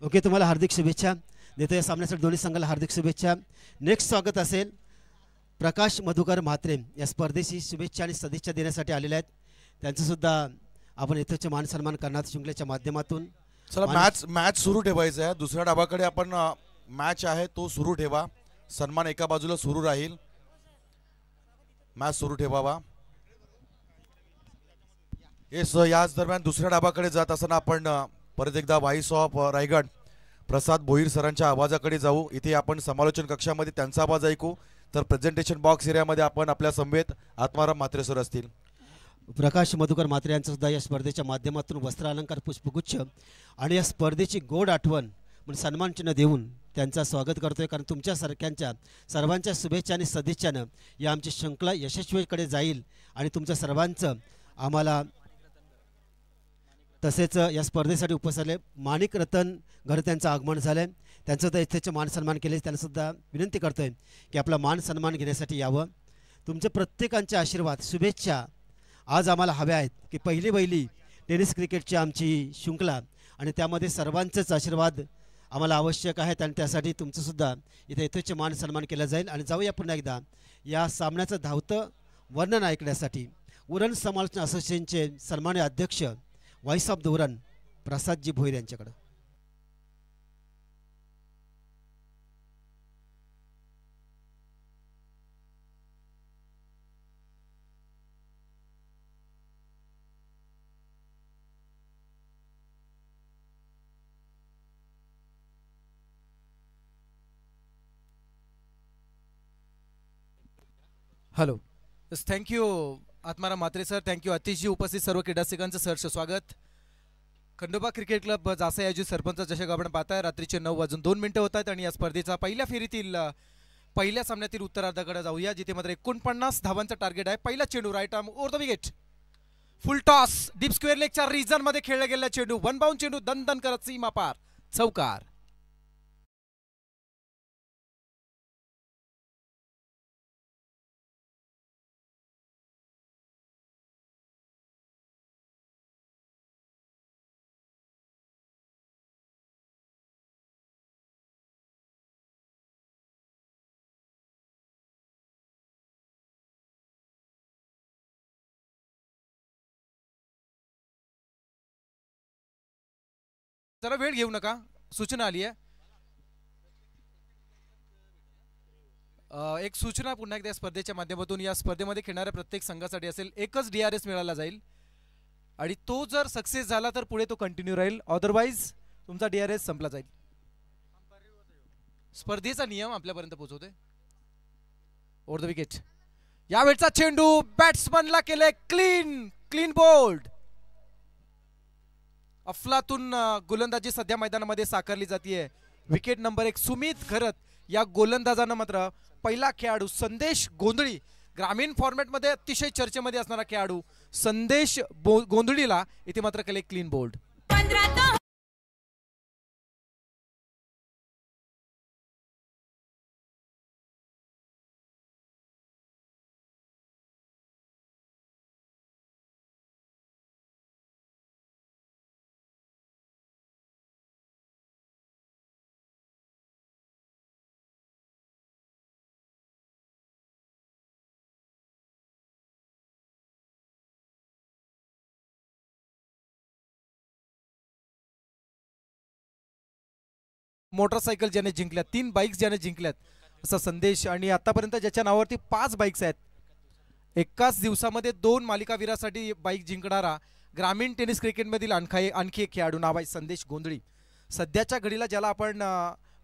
ओके, तुम्हाला हार्दिक शुभेच्छा देतो. या सामन्यासाठी दोन्ही संघाला हार्दिक शुभेच्छा. नेक्स्ट स्वागत असेल प्रकाश मधुकर म्हात्रे, या स्पर्धेची शुभेच्छा आणि सदिच्छा देण्यासाठी आलेले आहेत. त्यांचंसुद्धा आपण इथंचे मान सन्मान करणार शृंखलेच्या माध्यमातून. चला मॅच सुरू ठेवायचं आहे. दुसऱ्या डाबाकडे आपण मॅच आहे तो सुरू ठेवा. सन्मान एका बाजूला सुरू राहील. मॅच सुरू ठेवावा. याच दरम्यान दुसऱ्या डाबाकडे जात असताना आपण परत एकदा व्हाईस ऑफ रायगड प्रसाद भोईर सरांच्या आवाजाकडे जाऊ. इथे आपण समालोचन कक्षामध्ये त्यांचा आवाज ऐकू, तर प्रेझेंटेशन बॉक्स एरियामध्ये आपण आपल्या समवेत आत्माराम म्हात्रे सर असतील. प्रकाश मधुकर म्हात्रे यांचं सुद्धा या स्पर्धेच्या माध्यमातून वस्त्र अलंकार, पुष्पगुच्छ आणि या स्पर्धेची गोड आठवण म्हणून सन्मान चिन्ह देऊन त्यांचं स्वागत करतोय. कारण तुमच्यासारख्यांच्या सर्वांच्या शुभेच्छा आणि सदिच्छानं या आमची शृंखला यशस्वीकडे जाईल आणि तुमच्या सर्वांचं आम्हाला तसेच या स्पर्धेसाठी उपस्थित माणिक रतन घर त्यांचं आगमन झालं आहे. त्यांचं तर इथेचे मान सन्मान केले. त्यांनासुद्धा विनंती करतोय की आपला मान सन्मान घेण्यासाठी यावं. तुमचे प्रत्येकांचे आशीर्वाद, शुभेच्छा आज आम्हाला हव्या आहेत की पहिली टेनिस क्रिकेटची आमची शृंखला आणि त्यामध्ये सर्वांचेच आशीर्वाद आम्हाला आवश्यक आहेत आणि त्यासाठी तुमचंसुद्धा इथे यथोचित मान सन्मान केला जाईल. आणि जाऊया पुन्हा एकदा या सामन्याचं धावतं वर्णन ऐकण्यासाठी उरण समालोचन असोसिएशनचे सन्मान्य अध्यक्ष voice of the Uran प्रसादजी Bhoir यांच्याकडं. Hello, thank you Atmaram Mhatre sir, thank you अतिशय उपस्थित सर्व क्रीडासिकांचं सहर्ष स्वागत. खंडोबा क्रिकेट क्लब जासा आयोजित सरपंच चषक आपण पाहताय. रात्रीचे 9:02 होत आहेत आणि या स्पर्धेचा पहिल्या फेरीतील पहिल्या सामन्यातील उत्तरार्धाकडे जाऊया, जिथे मात्र 49 धावांचं टार्गेट आहे. पहिला चेंडू right arm over the wicket, full toss deep square लेगच्या रिजन मध्ये खेळला गेलेला चेंडू, वन बाउंड चेंडू दन करत सीमा पार, चौकार. जरा वेळ घेऊ नका, सूचना आली आहे. एक सूचना पुन्हा एकदा स्पर्धेच्या माध्यमातून, या स्पर्धेमध्ये खेळणाऱ्या प्रत्येक संघासाठी असेल एकच DRS मिळाला जाईल आणि तो जर सक्सेस झाला तर पुढे तो कंटिन्यू राहील, अदरवाइज तुमचा DRS संपला जाईल. स्पर्धेचा नियम आपल्यापर्यंत पोहोचवतोय. ओव्हर द विकेट, यावेळचा चेंडू बॅट्समनला केले क्लीन बोल्ड. अफलातून गोलंदाजी सध्या मैदानामध्ये साकारली जाते. विकेट नंबर 1 सुमित खरत या गोलंदाजानं मात्र पहिला खेळाडू संदेश गोंधळी, ग्रामीण फॉर्मॅटमध्ये अतिशय चर्चेमध्ये असणारा खेळाडू संदेश गोंधळीला इथे मात्र केले क्लीन बोल्ड. मोटरसायकल ज्याने जिंकल्यात, 3 बाईक्स ज्याने जिंकल्यात असा संदेश, आणि आतापर्यंत ज्याच्या नावावरती 5 बाईक्स आहेत, एकाच दिवसामध्ये 2 मालिकावीरासाठी बाईक जिंकणारा ग्रामीण टेनिस क्रिकेटमधील आणखी एक खेळाडू नाव आहे संदेश गोंधळी. सध्याच्या घडीला ज्याला आपण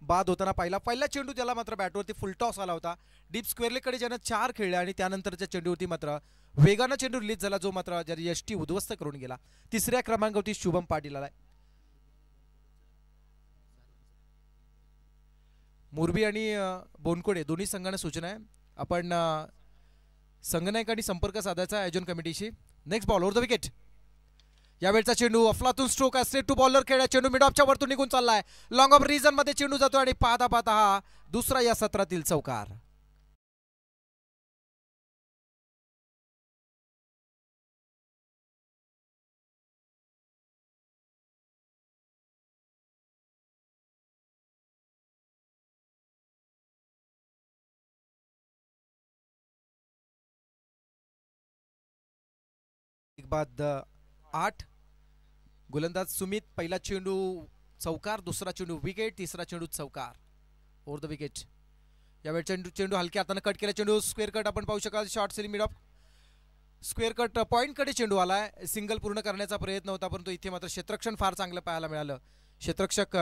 बाद होताना पहिला चेंडू त्याला मात्र बॅटवरती फुल टॉस आला होता. डीप स्क्वेअरलेकडे ज्यानं 4 खेळले आणि त्यानंतरच्या चेंडूवरती मात्र वेगानं चेंडू रिलीज झाला, जो मात्र यष्टी उद्ध्वस्त करून गेला. तिसऱ्या क्रमांकावरती शुभम पाटील आलाय. मोरबी आणि बोनकोडे दोन्ही संघांना सूचना आहे, आपण संघनायकांनी संपर्क साधायचा आयोजन कमिटीशी. Next ball over the wicket. यावेळचा चेंडू अफलातून स्ट्रोक आहे, स्ट्रेट टू बॉलर खेळा. चेंडू मिड ऑफच्या वरतून निघून चाललाय. लॉंग ऑफ रिजन मध्ये चेंडू जातो आणि पाहता पाहता हा दुसरा या सत्रातील चौकार. बाद 8. गोलंदाज सुमित. पहिला चेंडू चौकार, दुसरा चेंडू विकेट, तिसरा चेंडू चौकार ओव्हर द विकेट. यावेळी चेंडू हलक्या हाताने कट केला. चेंडू स्क्वेअर कट आपण पाहू शकाल. शॉर्ट सेली mid of square cut point कडे चेंडू आलाय. सिंगल पूर्ण करण्याचा प्रयत्न होता, परंतु इथे मात्र क्षेत्ररक्षण फार चांगलं पाहायला मिळालं. क्षेत्ररक्षक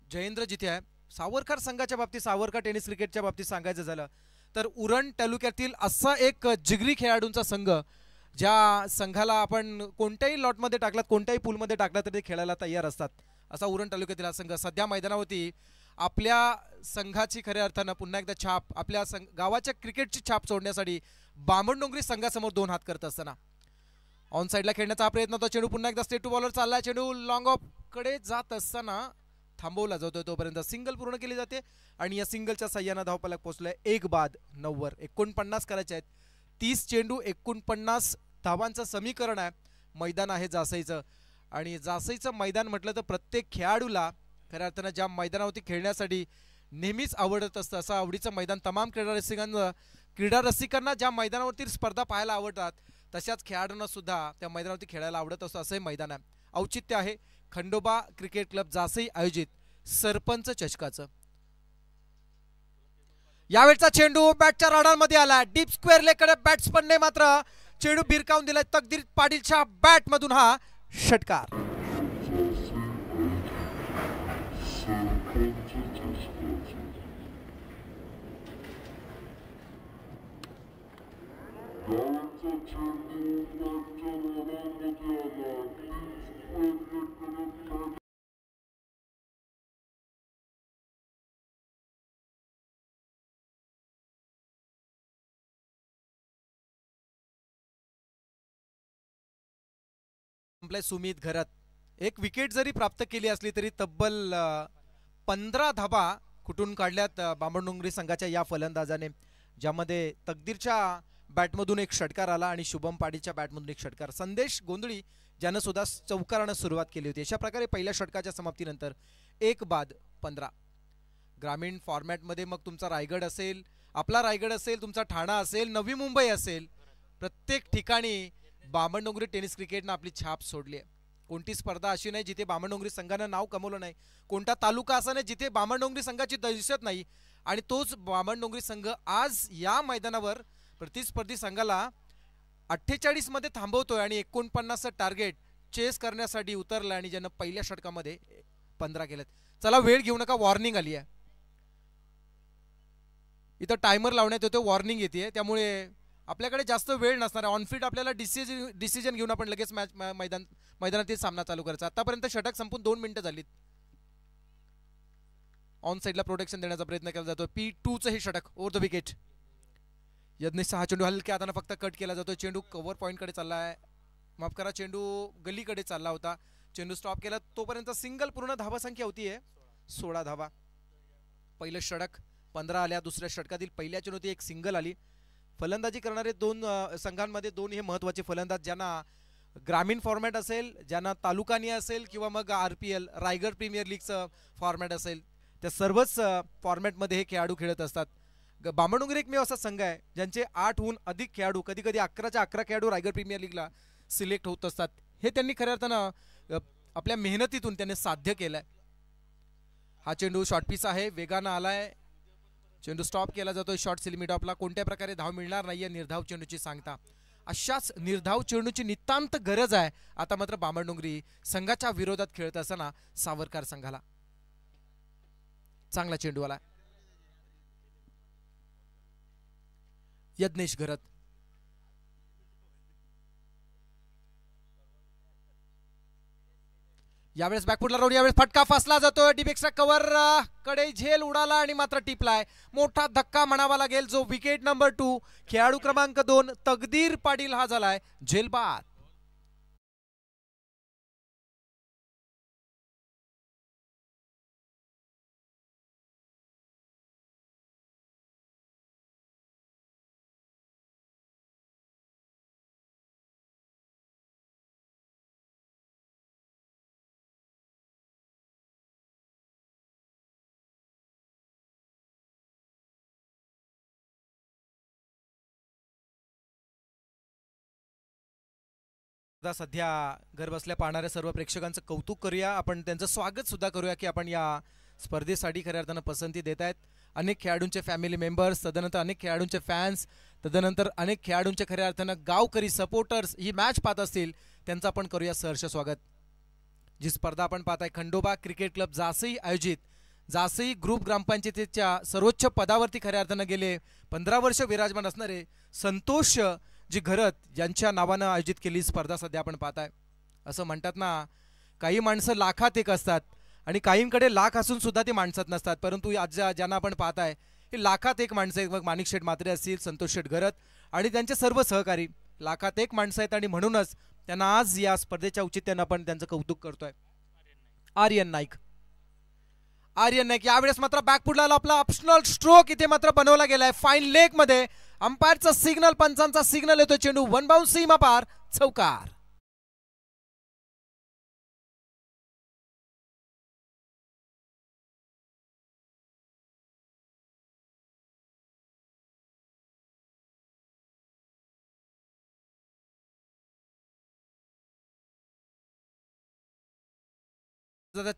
जयेंद्र जिथे आहे. सावरकर संघाच्या बाबतीत, सावरकर टेनिस क्रिकेटच्या बाबतीत सांगायचं झालं तर उरण तालुक्यातील असा एक जिगरी खेळाडूंचा संघ, ज्या संघाला आपण कोणत्याही लॉटमध्ये टाकलात, कोणत्याही पूलमध्ये टाकला तरी ते खेळायला तयार असतात, असा उरण तालुक्यातील हा संघ सध्या मैदानावरती आपल्या संघाची खऱ्या अर्थानं पुन्हा एकदा छाप, आपल्या गावाच्या क्रिकेटची छाप सोडण्यासाठी बामणडोंगरी संघासमोर 2 हात करत असताना ऑन साईडला खेळण्याचा हा प्रयत्न होता. चेंडू पुन्हा एकदा स्ट्रेट टू बॉलर चाललाय. चेंडू लॉंग ऑफ कडे जात असताना थांबवला जातोय, तोपर्यंत सिंगल पूर्ण केली जाते आणि या सिंगलच्या साह्यानं धावफलक पोहोचलाय. 1 बाद 9 वर 49 करायचे आहेत. 30 चेंडू 49 धावांचं समीकरण आहे. मैदान आहे जासईचं, आणि जासईचं मैदान म्हटलं तर प्रत्येक खेळाडूला खऱ्या अर्थानं ज्या मैदानावरती खेळण्यासाठी नेहमीच आवडत असतं, असं आवडीचं मैदान तमाम क्रीडा रसिकांना ज्या मैदानावरती स्पर्धा पाहायला आवडतात तशाच खेळाडूंना सुद्धा त्या मैदानावरती खेळायला आवडत असतं, असं मैदान आहे. औचित्य आहे खंडोबा क्रिकेट क्लब जासई आयोजित सरपंच चषकाचं. यावेळचा चेंडू बॅटच्या राडांमध्ये आला. डीप स्क्वेअर लेकडे बॅट्समनने मात्र चेंडू भिरकावून दिलाय. तकदीर पाटीलच्या बॅट मधून हा षटकार. सुमित घरात एक विकेट जरी प्राप्त केली असली तरी तब्बल 15 धाबा कुठून काढल्यात बामणडोंगरी संघाच्या या फलंदाजाने, ज्यामध्ये तकदीरच्या बॅटमधून एक षटकार आला आणि शुभम पाटीलच्या बॅटमधून एक षटकार. संदेश गोंधळी ज्यानं सुद्धा चौकारानं सुरुवात केली होती. अशा प्रकारे पहिल्या षटकाच्या समाप्तीनंतर 1 बाद 15. ग्रामीण फॉर्मॅटमध्ये मग तुमचा रायगड असेल, आपला रायगड असेल, तुमचा ठाणा असेल, नवी मुंबई असेल, प्रत्येक ठिकाणी बामणडोंगरी टेनिस क्रिकेटनं आपली छाप सोडली आहे. कोणती स्पर्धा अशी नाही जिथे बामणडोंगरी संघानं नाव कमवलं नाही, कोणता तालुका असा नाही जिथे बामणडोंगरी संघाची दहशत नाही, आणि तोच बामणडोंगरी संघ आज या मैदानावर प्रतिस्पर्धी संघाला 48 मध्ये थांबवतोय आणि 49 टार्गेट चेस करण्यासाठी उतरला, आणि ज्यानं पहिल्या षटकामध्ये 15 केलेत. चला वेळ घेऊ नका, वॉर्निंग आली आहे. इथं टायमर लावण्यात येतो, वॉर्निंग येते, त्यामुळे आपल्याकडे जास्त वेळ नसणार आहे. ऑनफीट आपल्याला डिसिजन घेऊन आपण लगेच मैदानातील सामना चालू करायचा. आतापर्यंत षटक संपून 2 मिनिटं झालीत. ऑन साईडला प्रोटेक्शन देण्याचा प्रयत्न केला जातो. P2चं हे षटक ओव्हर द विकेट. यज्ञेश हा चेंडू हलक्या हाताने फक्त कट केला जातो. चेंडू कव्हर पॉईंटकडे चालला आहे, माफ करा, चेंडू गलीकडे चालला होता. चेंडू स्टॉप केला, तोपर्यंत सिंगल पूर्ण धावा संख्या होती 16 धावा. पहिलं षटक 15 आल्या. दुसऱ्या षटकातील पहिल्या चेंडूती एक सिंगल आली. फलंदाजी करणारे 2 संघांमध्ये 2 हे महत्त्वाचे फलंदाज, ज्यांना ग्रामीण फॉर्मॅट असेल, ज्यांना तालुकानी असेल, किंवा मग RPL रायगड प्रीमियर लीगचं फॉर्मॅट असेल, त्या सर्वच फॉर्मॅटमध्ये हे खेळाडू खेळत असतात. बामणडोंगरी एकमेव असा संघ आहे ज्यांचे 8हून अधिक खेळाडू, कधी कधी 11च्या 11 खेळाडू रायगड प्रीमियर लीगला सिलेक्ट होत असतात. हे त्यांनी खऱ्या अर्थानं आपल्या मेहनतीतून त्यांनी साध्य केलंय. हा चेंडू शॉर्ट पिच आहे, वेगानं आलाय. चेंडू स्टॉप केला जातोय शॉर्ट सिली मिड ऑफला. कोणत्या प्रकारे धाव मिळणार नाहीये निर्धाव चेंडूची सांगता. अशाच निर्धाव चेंडूची नितांत गरज आहे आता मात्र बामणडोंगरी संघाच्या विरोधात खेळत असताना सावरकर संघाला. चांगला चेंडू आला. यज्ञेश घरत. यावेळेस बॅकफुटला राऊंड, यावेळेस फटका फसला जातो. डीप एक्स्ट्रा कव्हर कडे झेल उडाला आणि मात्र टिपलाय. मोठा धक्का म्हणावा लागेल जो विकेट नंबर 2 खेळाडू क्रमांक 2 तकदीर पाटील हा झालाय झेल बाद. सध्या घर बसल्या पाहणाऱ्या सर्व प्रेक्षकांचं कौतुक करूया, आपण त्यांचं स्वागत सुद्धा करूया की आपण या स्पर्धेसाठी खऱ्या अर्थानं पसंती देत आहेत. अनेक खेळाडूंचे फॅमिली मेंबर्स, तदनंतर अनेक खेळाडूंचे फॅन्स, तदनंतर अनेक खेळाडूंचे खऱ्या अर्थानं गावकरी सपोर्टर्स ही मॅच पाहत असतील त्यांचं आपण करूया सहर्ष स्वागत. जी स्पर्धा आपण पाहताय खंडोबा क्रिकेट क्लब जासई आयोजित, जासई ग्रुप ग्रामपंचायतीच्या सर्वोच्च पदावरती खऱ्या अर्थानं गेले 15 वर्ष विराजमान असणारे संतोष जी घरत यांच्या नावानं आयोजित केली स्पर्धा सध्या आपण पाहताय. असं म्हणतात ना, काही माणसं लाखात एक असतात आणि काहींकडे लाख असून सुद्धा ते माणसात नसतात, परंतु आज ज्यांना आपण पाहताय हे लाखात एक माणसं आहेत. मग माणिक शेठ म्हात्रे असतील, संतोष शेठ घरत आणि त्यांचे सर्व सहकारी लाखात एक माणसं आहेत आणि म्हणूनच त्यांना आज या स्पर्धेच्या औचित्यानं आपण त्यांचं कौतुक करतोय. आर्यन नाईक यावेळेस मात्र बॅकफुटला आपला ऑप्शनल स्ट्रोक इथे मात्र बनवला गेलाय फाईन लेग मध्ये. अंपायरचा सिग्नल, पंचांचा सिग्नल येतो. चेंडू वन बाउन्स सीमा पार, चौकार.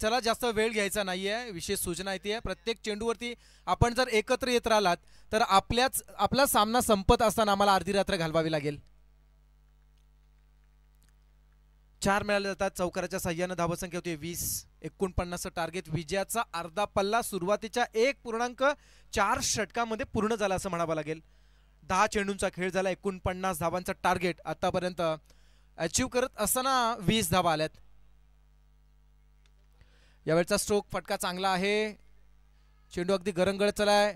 चला जास्त वेळ घ्यायचा नाहीये, विशेष सूचना येते. प्रत्येक चेंडूवरती आपण जर एकत्र येत राहिलात तर आपला सामना संपत असताना आम्हाला अर्धी रात्र घालवावी लागेल. 4 मिळाले जातात. चौकाराच्या साह्यानं धावसंख्या होती 20. 49 टार्गेट. विजयाचा अर्धा पल्ला सुरुवातीच्या 1.4 षटकामध्ये पूर्ण झाला असं म्हणावं लागेल. 10 चेंडूंचा खेळ झाला. 49 धावांचा टार्गेट आतापर्यंत अचीव करत असताना 20 धावा आल्यात. यावेळचा स्ट्रोक फटका चांगला आहे. चेंडू अगदी गरंगळत चलाय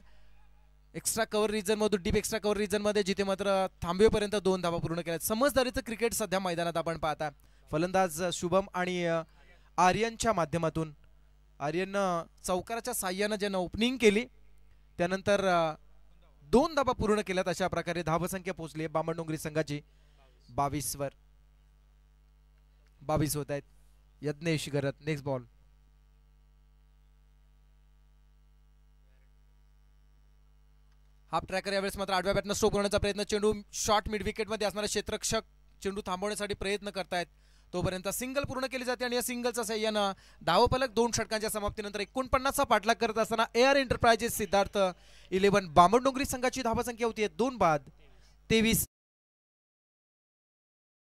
एक्स्ट्रा कव्हर रिजन मधून डीप एक्स्ट्रा कव्हर रिजन मध्ये, जिथे मात्र थांबवेपर्यंत 2 धावा पूर्ण केल्या. समजदारीचं क्रिकेट सध्या मैदानात आपण पाहता. फलंदाज शुभम आणि आर्यनच्या माध्यमातून, आर्यननं चौकाराच्या साह्यानं ज्यानं ओपनिंग केली त्यानंतर 2 धावा पूर्ण केल्यात. अशा प्रकारे धावसंख्या पोहोचली बामणडोंगरी संघाची 22 वर. 22 होत आहेत. यज्ञेश घरत नेक्स्ट बॉल. हाफ ट्रॅकर यावेळेस मात्र आडव्या बॅटनं स्ट्रोक करण्याचा प्रयत्न. चेंडू शॉर्ट मिड विकेट मध्ये असणारे क्षेत्ररक्षक चेंडू थांबवण्यासाठी प्रयत्न करतायत. तोपर्यंत सिंगल पूर्ण केली जाते आणि या सिंगलचा साह्यानं धावफलक 2 षटकांच्या समाप्तीनंतर 49चा पाठलाग करत असताना AR एंटरप्राइजेस सिद्धार्थ 11 बामणडोंगरी संघाची धावसंख्या होती 2 बाद 23.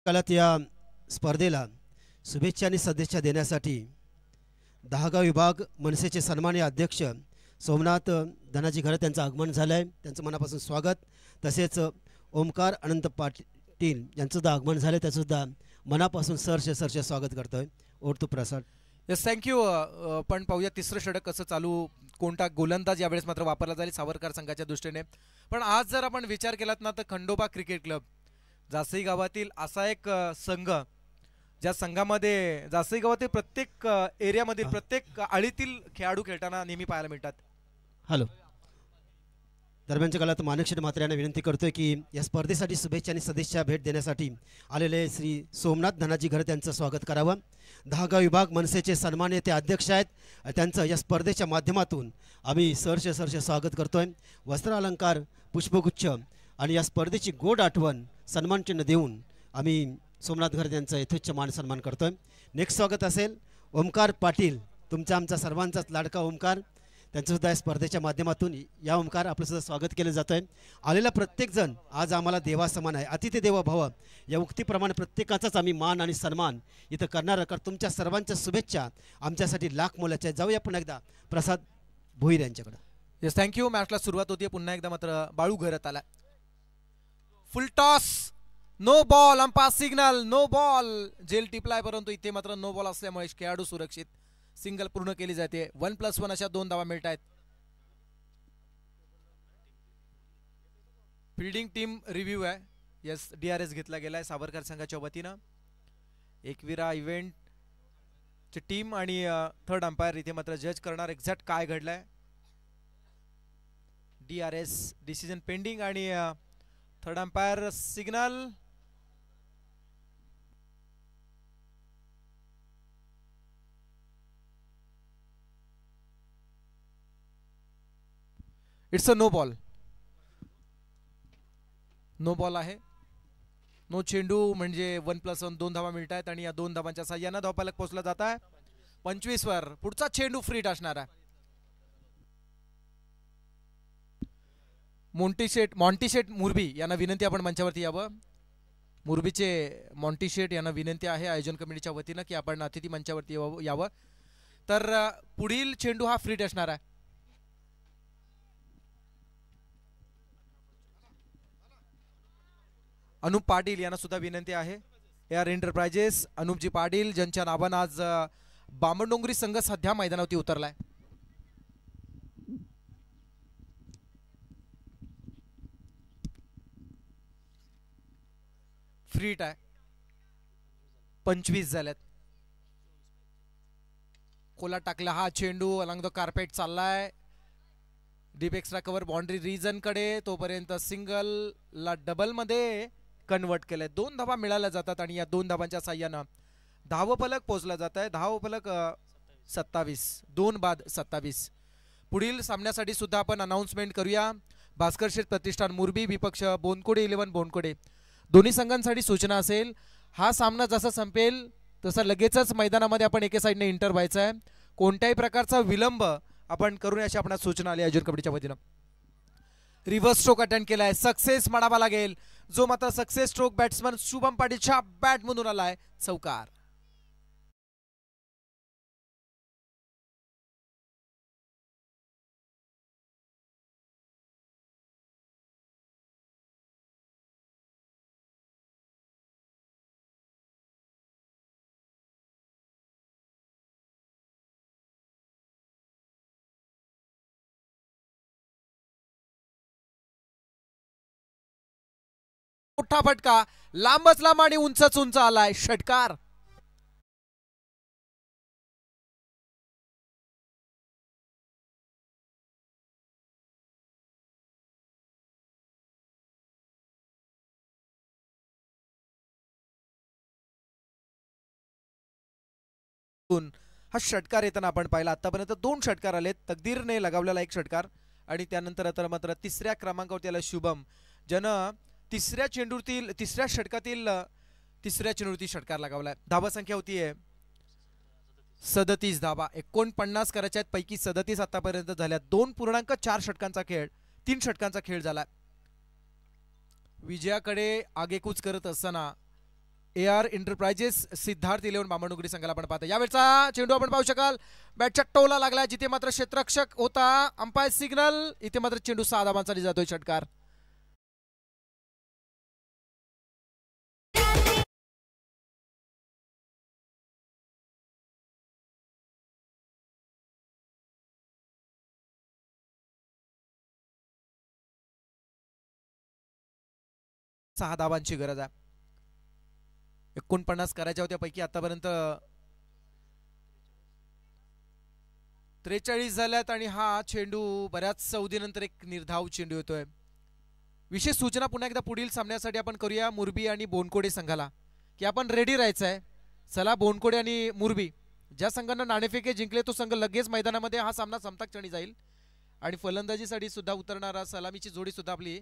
कालात या स्पर्धेला शुभेच्छा आणि सदिच्छा देण्यासाठी 10 विभाग मनसेचे सन्माननीय अध्यक्ष सोमनाथ धनाजी घरत यांचं आगमन झालं आहे. त्यांचं मनापासून स्वागत. तसेच ओमकार अनंत पाटील यांचं सुद्धा आगमन झालं, त्याचं सुद्धा मनापासून सरसे स्वागत करतोय. ओर प्रसाद. Yes, thank you. पण पाहूया तिसरं षटक कसं चालू, कोणता गोलंदाज यावेळेस मात्र वापरला जाईल सावरकर संघाच्या दृष्टीने. पण आज जर आपण विचार केलात ना तर खंडोबा क्रिकेट क्लब जासई गावातील असा एक संघ ज्या संघामध्ये जासई गावातील प्रत्येक एरियामध्ये प्रत्येक आळीतील खेळाडू खेळताना नेहमी पाहायला मिळतात. हॅलो, दरम्यानच्या काळात माणिक शेठ म्हात्रे यांना विनंती करतोय की या स्पर्धेसाठी शुभेच्छा आणि सदिच्छा भेट देण्यासाठी आलेले श्री सोमनाथ धनाजी घरत यांचं स्वागत करावं. 10 विभाग मनसेचे सन्माननीय ते अध्यक्ष आहेत. त्यांचं या स्पर्धेच्या माध्यमातून आम्ही सरसे स्वागत करतोय. वस्त्र अलंकार, पुष्पगुच्छ आणि या स्पर्धेची गोड आठवण सन्मानचिन्ह देऊन आम्ही सोमनाथ घरत यांचा यथोच्च मान सन्मान करतोय. नेक्स्ट स्वागत असेल ओमकार पाटील, तुमचा आमचा सर्वांचाच लाडका ओमकार. त्यांचंसुद्धा या स्पर्धेच्या माध्यमातून या ओमकार आपलंसुद्धा स्वागत केलं जातं आहे. आलेला प्रत्येकजण आज आम्हाला देवासमान आहे. अतिथी देवो भव या उक्तीप्रमाणे प्रत्येकाचाच आम्ही मान आणि सन्मान इथं करणार. कारण तुमच्या सर्वांच्या शुभेच्छा आमच्यासाठी लाख मोलाच्या. जाऊया पुन्हा एकदा प्रसाद भोईर यांच्याकडे. Yes, thank you. मॅचला सुरुवात होती पुन्हा एकदा मात्र बाळू घरत आला. Full toss, no ball, umpire signal, no ball, जेल टिपलाय, परंतु इथे मात्र नो बॉल असल्यामुळे खेळाडू सुरक्षित, सिंगल पूर्ण केली जाते. 1+1 अशा 2 धावा मिळत आहेत. फिल्डिंग टीम रिव्ह्यू आहे. यस, DRS घेतला गेलाय सावरकर संघाच्या वतीनं. एकविरा इव्हेंट ची टीम आणि थर्ड अंपायर इथे मात्र जज करणार एक्झॅक्ट काय घडलंय. DRS डिसिजन पेंडिंग आणि third umpire signal. It's a no ball. No ball आहे. नो चेंडू म्हणजे 1+1 2 धावा मिळत आहेत आणि या 2 धावांच्या साह्यानं धावफलक पोहोचला जात आहे 25 वर. पुढचा चेंडू फ्रीट असणार आहे. मॉन्टीशेट मुरबी यांना विनंती, आपण मंचावरती यावं. मुरबीचे मॉन्टीशेट यांना विनंती आहे आयोजन कमिटीच्या वतीनं की आपण अतिथी मंचावरती यावं. तर पुढील चेंडू हा फ्रीट असणार आहे. अनुप पाटील यांना सुद्धा विनंती आहे. AR एंटरप्राइजेस अनुपजी पाटील ज्यांच्या नावानं आज बामणडोंगरी संघ सध्या मैदानावरती उतरलाय. फ्रीट आहे. 25 झाल्यात. कोला टाकला हा चेंडू अलॉंग द कार्पेट चाललाय deep extra cover boundary region कडे. तोपर्यंत सिंगल ला डबल मध्ये कन्वर्ट केलंय. 2 धावा मिळाल्या जातात आणि या 2 धावांच्या साह्यानं धावफलक पोहोचला जात आहे. धावफलक 27, 2 बाद 27. पुढील सामन्यासाठी सुद्धा आपण अनाउन्समेंट करूया. भास्कर शेठ प्रतिष्ठान मुरबी विपक्ष बोनकोडे 11 बोनकोडे. दोन्ही संघांसाठी सूचना असेल, हा सामना जसा संपेल तसा लगेचच मैदानामध्ये आपण एके साईडने इंटर व्हायचं आहे. कोणत्याही प्रकारचा विलंब आपण करू नये अशी आपणास सूचना आली आयोजन कमिटीच्या वतीनं. रिव्हर्स स्ट्रोक अटेंड केलाय, सक्सेस म्हणावा लागेल. जो मात्र सक्सेस स्ट्रोक बॅट्समन शुभम पाटीलच्या बॅट मधून आलाय, चौकार. मोठा फटका, लांबच लांब आणि उंचच उंच आलाय, षटकार. हा षटकार येताना आपण पाहिला. आतापर्यंत 2 षटकार आलेत. तकदीरने लगावलेला 1 षटकार आणि त्यानंतर आता मात्र 3ऱ्या क्रमांकावरती आला शुभम, ज्यानं तिसऱ्या षटकातील 3ऱ्या चेंडूवरती षटकार लगावलाय. धावा संख्या होती 37 धावा. 49 करायच्या आहेत, पैकी 37 आतापर्यंत झाल्या. 2.4 षटकांचा खेळ, 3 षटकांचा खेळ झाला. विजयाकडे आगेकूच करत असताना AR एंटरप्राइजेस सिद्धार्थ 11 बामणडोंगरी संघाला आपण पाहतो. यावेळचा चेंडू आपण पाहू शकाल बॅटच्या टोला लागला, जिथे मात्र क्षेत्ररक्षक होता. Umpire signal. इथे मात्र चेंडू 6 धावांसाठी जातोय, षटकार. सहा धावांची गरज आहे. 49 करायच्या होत्या, पैकी आतापर्यंत 43 झाल्यात आणि हा चेंडू बऱ्याच अवधीनंतर एक निर्धाव चेंडू येतोय. विशेष सूचना पुन्हा एकदा पुढील सामन्यासाठी आपण करूया मुरबी आणि बोनकोडे संघाला की आपण रेडी राहायचं आहे. चला, बोनकोडे आणि मुरबी ज्या संघानं नाणेफेके जिंकले तो संघ लगेच मैदानामध्ये हा सामना संपता क्षणी जाईल आणि फलंदाजीसाठी सुद्धा उतरणारा सलामीची जोडी सुद्धा आपली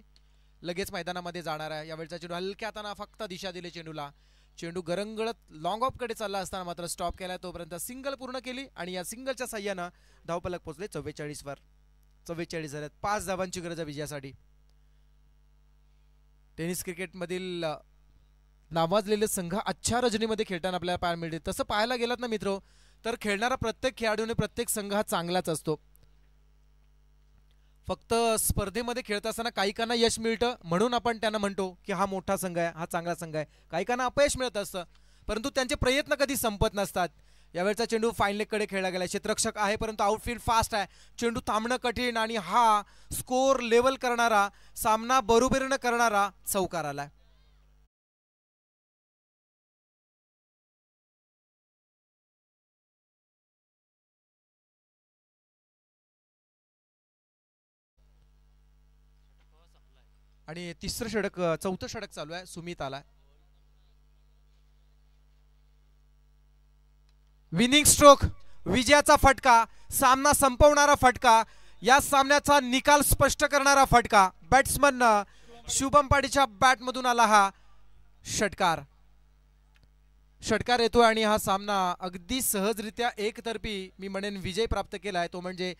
लगेच मैदानामध्ये जाणार आहे. यावेळचा चेंडू हलक्या हाताने फक्त दिशा दिली चेंडूला. चेंडू गरंगळत लॉंग ऑफ कडे चालला असताना मात्र स्टॉप केला. तोपर्यंत सिंगल पूर्ण केली आणि या सिंगलच्या साह्यानं धावफलक पोहोचले 44 वर. 44 झाल्यात. 5 धावांची गरज आहे विजयासाठी. टेनिस क्रिकेट मधील नावाजलेले संघ आजच्या रजनीमध्ये खेळताना आपल्याला पाहायला मिळते. तसं पाहायला गेलात ना मित्र, तर खेळणारा प्रत्येक खेळाडूने प्रत्येक संघ हा चांगलाच असतो. फक्त स्पर्धेमध्ये खेळत असताना काहीकांना यश मिळतं म्हणून आपण त्यांना म्हणतो की हा मोठा संघ आहे, हा चांगला संघ आहे. काहीकांना अपयश मिळत असतं परंतु त्यांचे प्रयत्न कधी संपत नसतात. यावेळचा चेंडू फाईन लेगकडे खेळला गेला. क्षेत्ररक्षक आहे परंतु आउटफील्ड फास्ट आहे. चेंडू थांबणं कठीण आणि हा स्कोर लेवल करणारा, सामना बरोबरीनं करणारा चौकार आलाय. आणि तिसरं षटक, चौथं षटक चालू आहे. सुमित आलाय. विनिंग स्ट्रोक, विजयाचा फटका, सामना संपवणारा फटका, या सामन्याचा निकाल स्पष्ट करणारा फटका. बॅट्समन शुभम पाडीच्या बॅटमधून आला हा षटकार. षटकार येतो आणि हा सामना अगदी सहजरित्या एकतर्फी मी म्हणेन विजय प्राप्त केलाय तो म्हणजे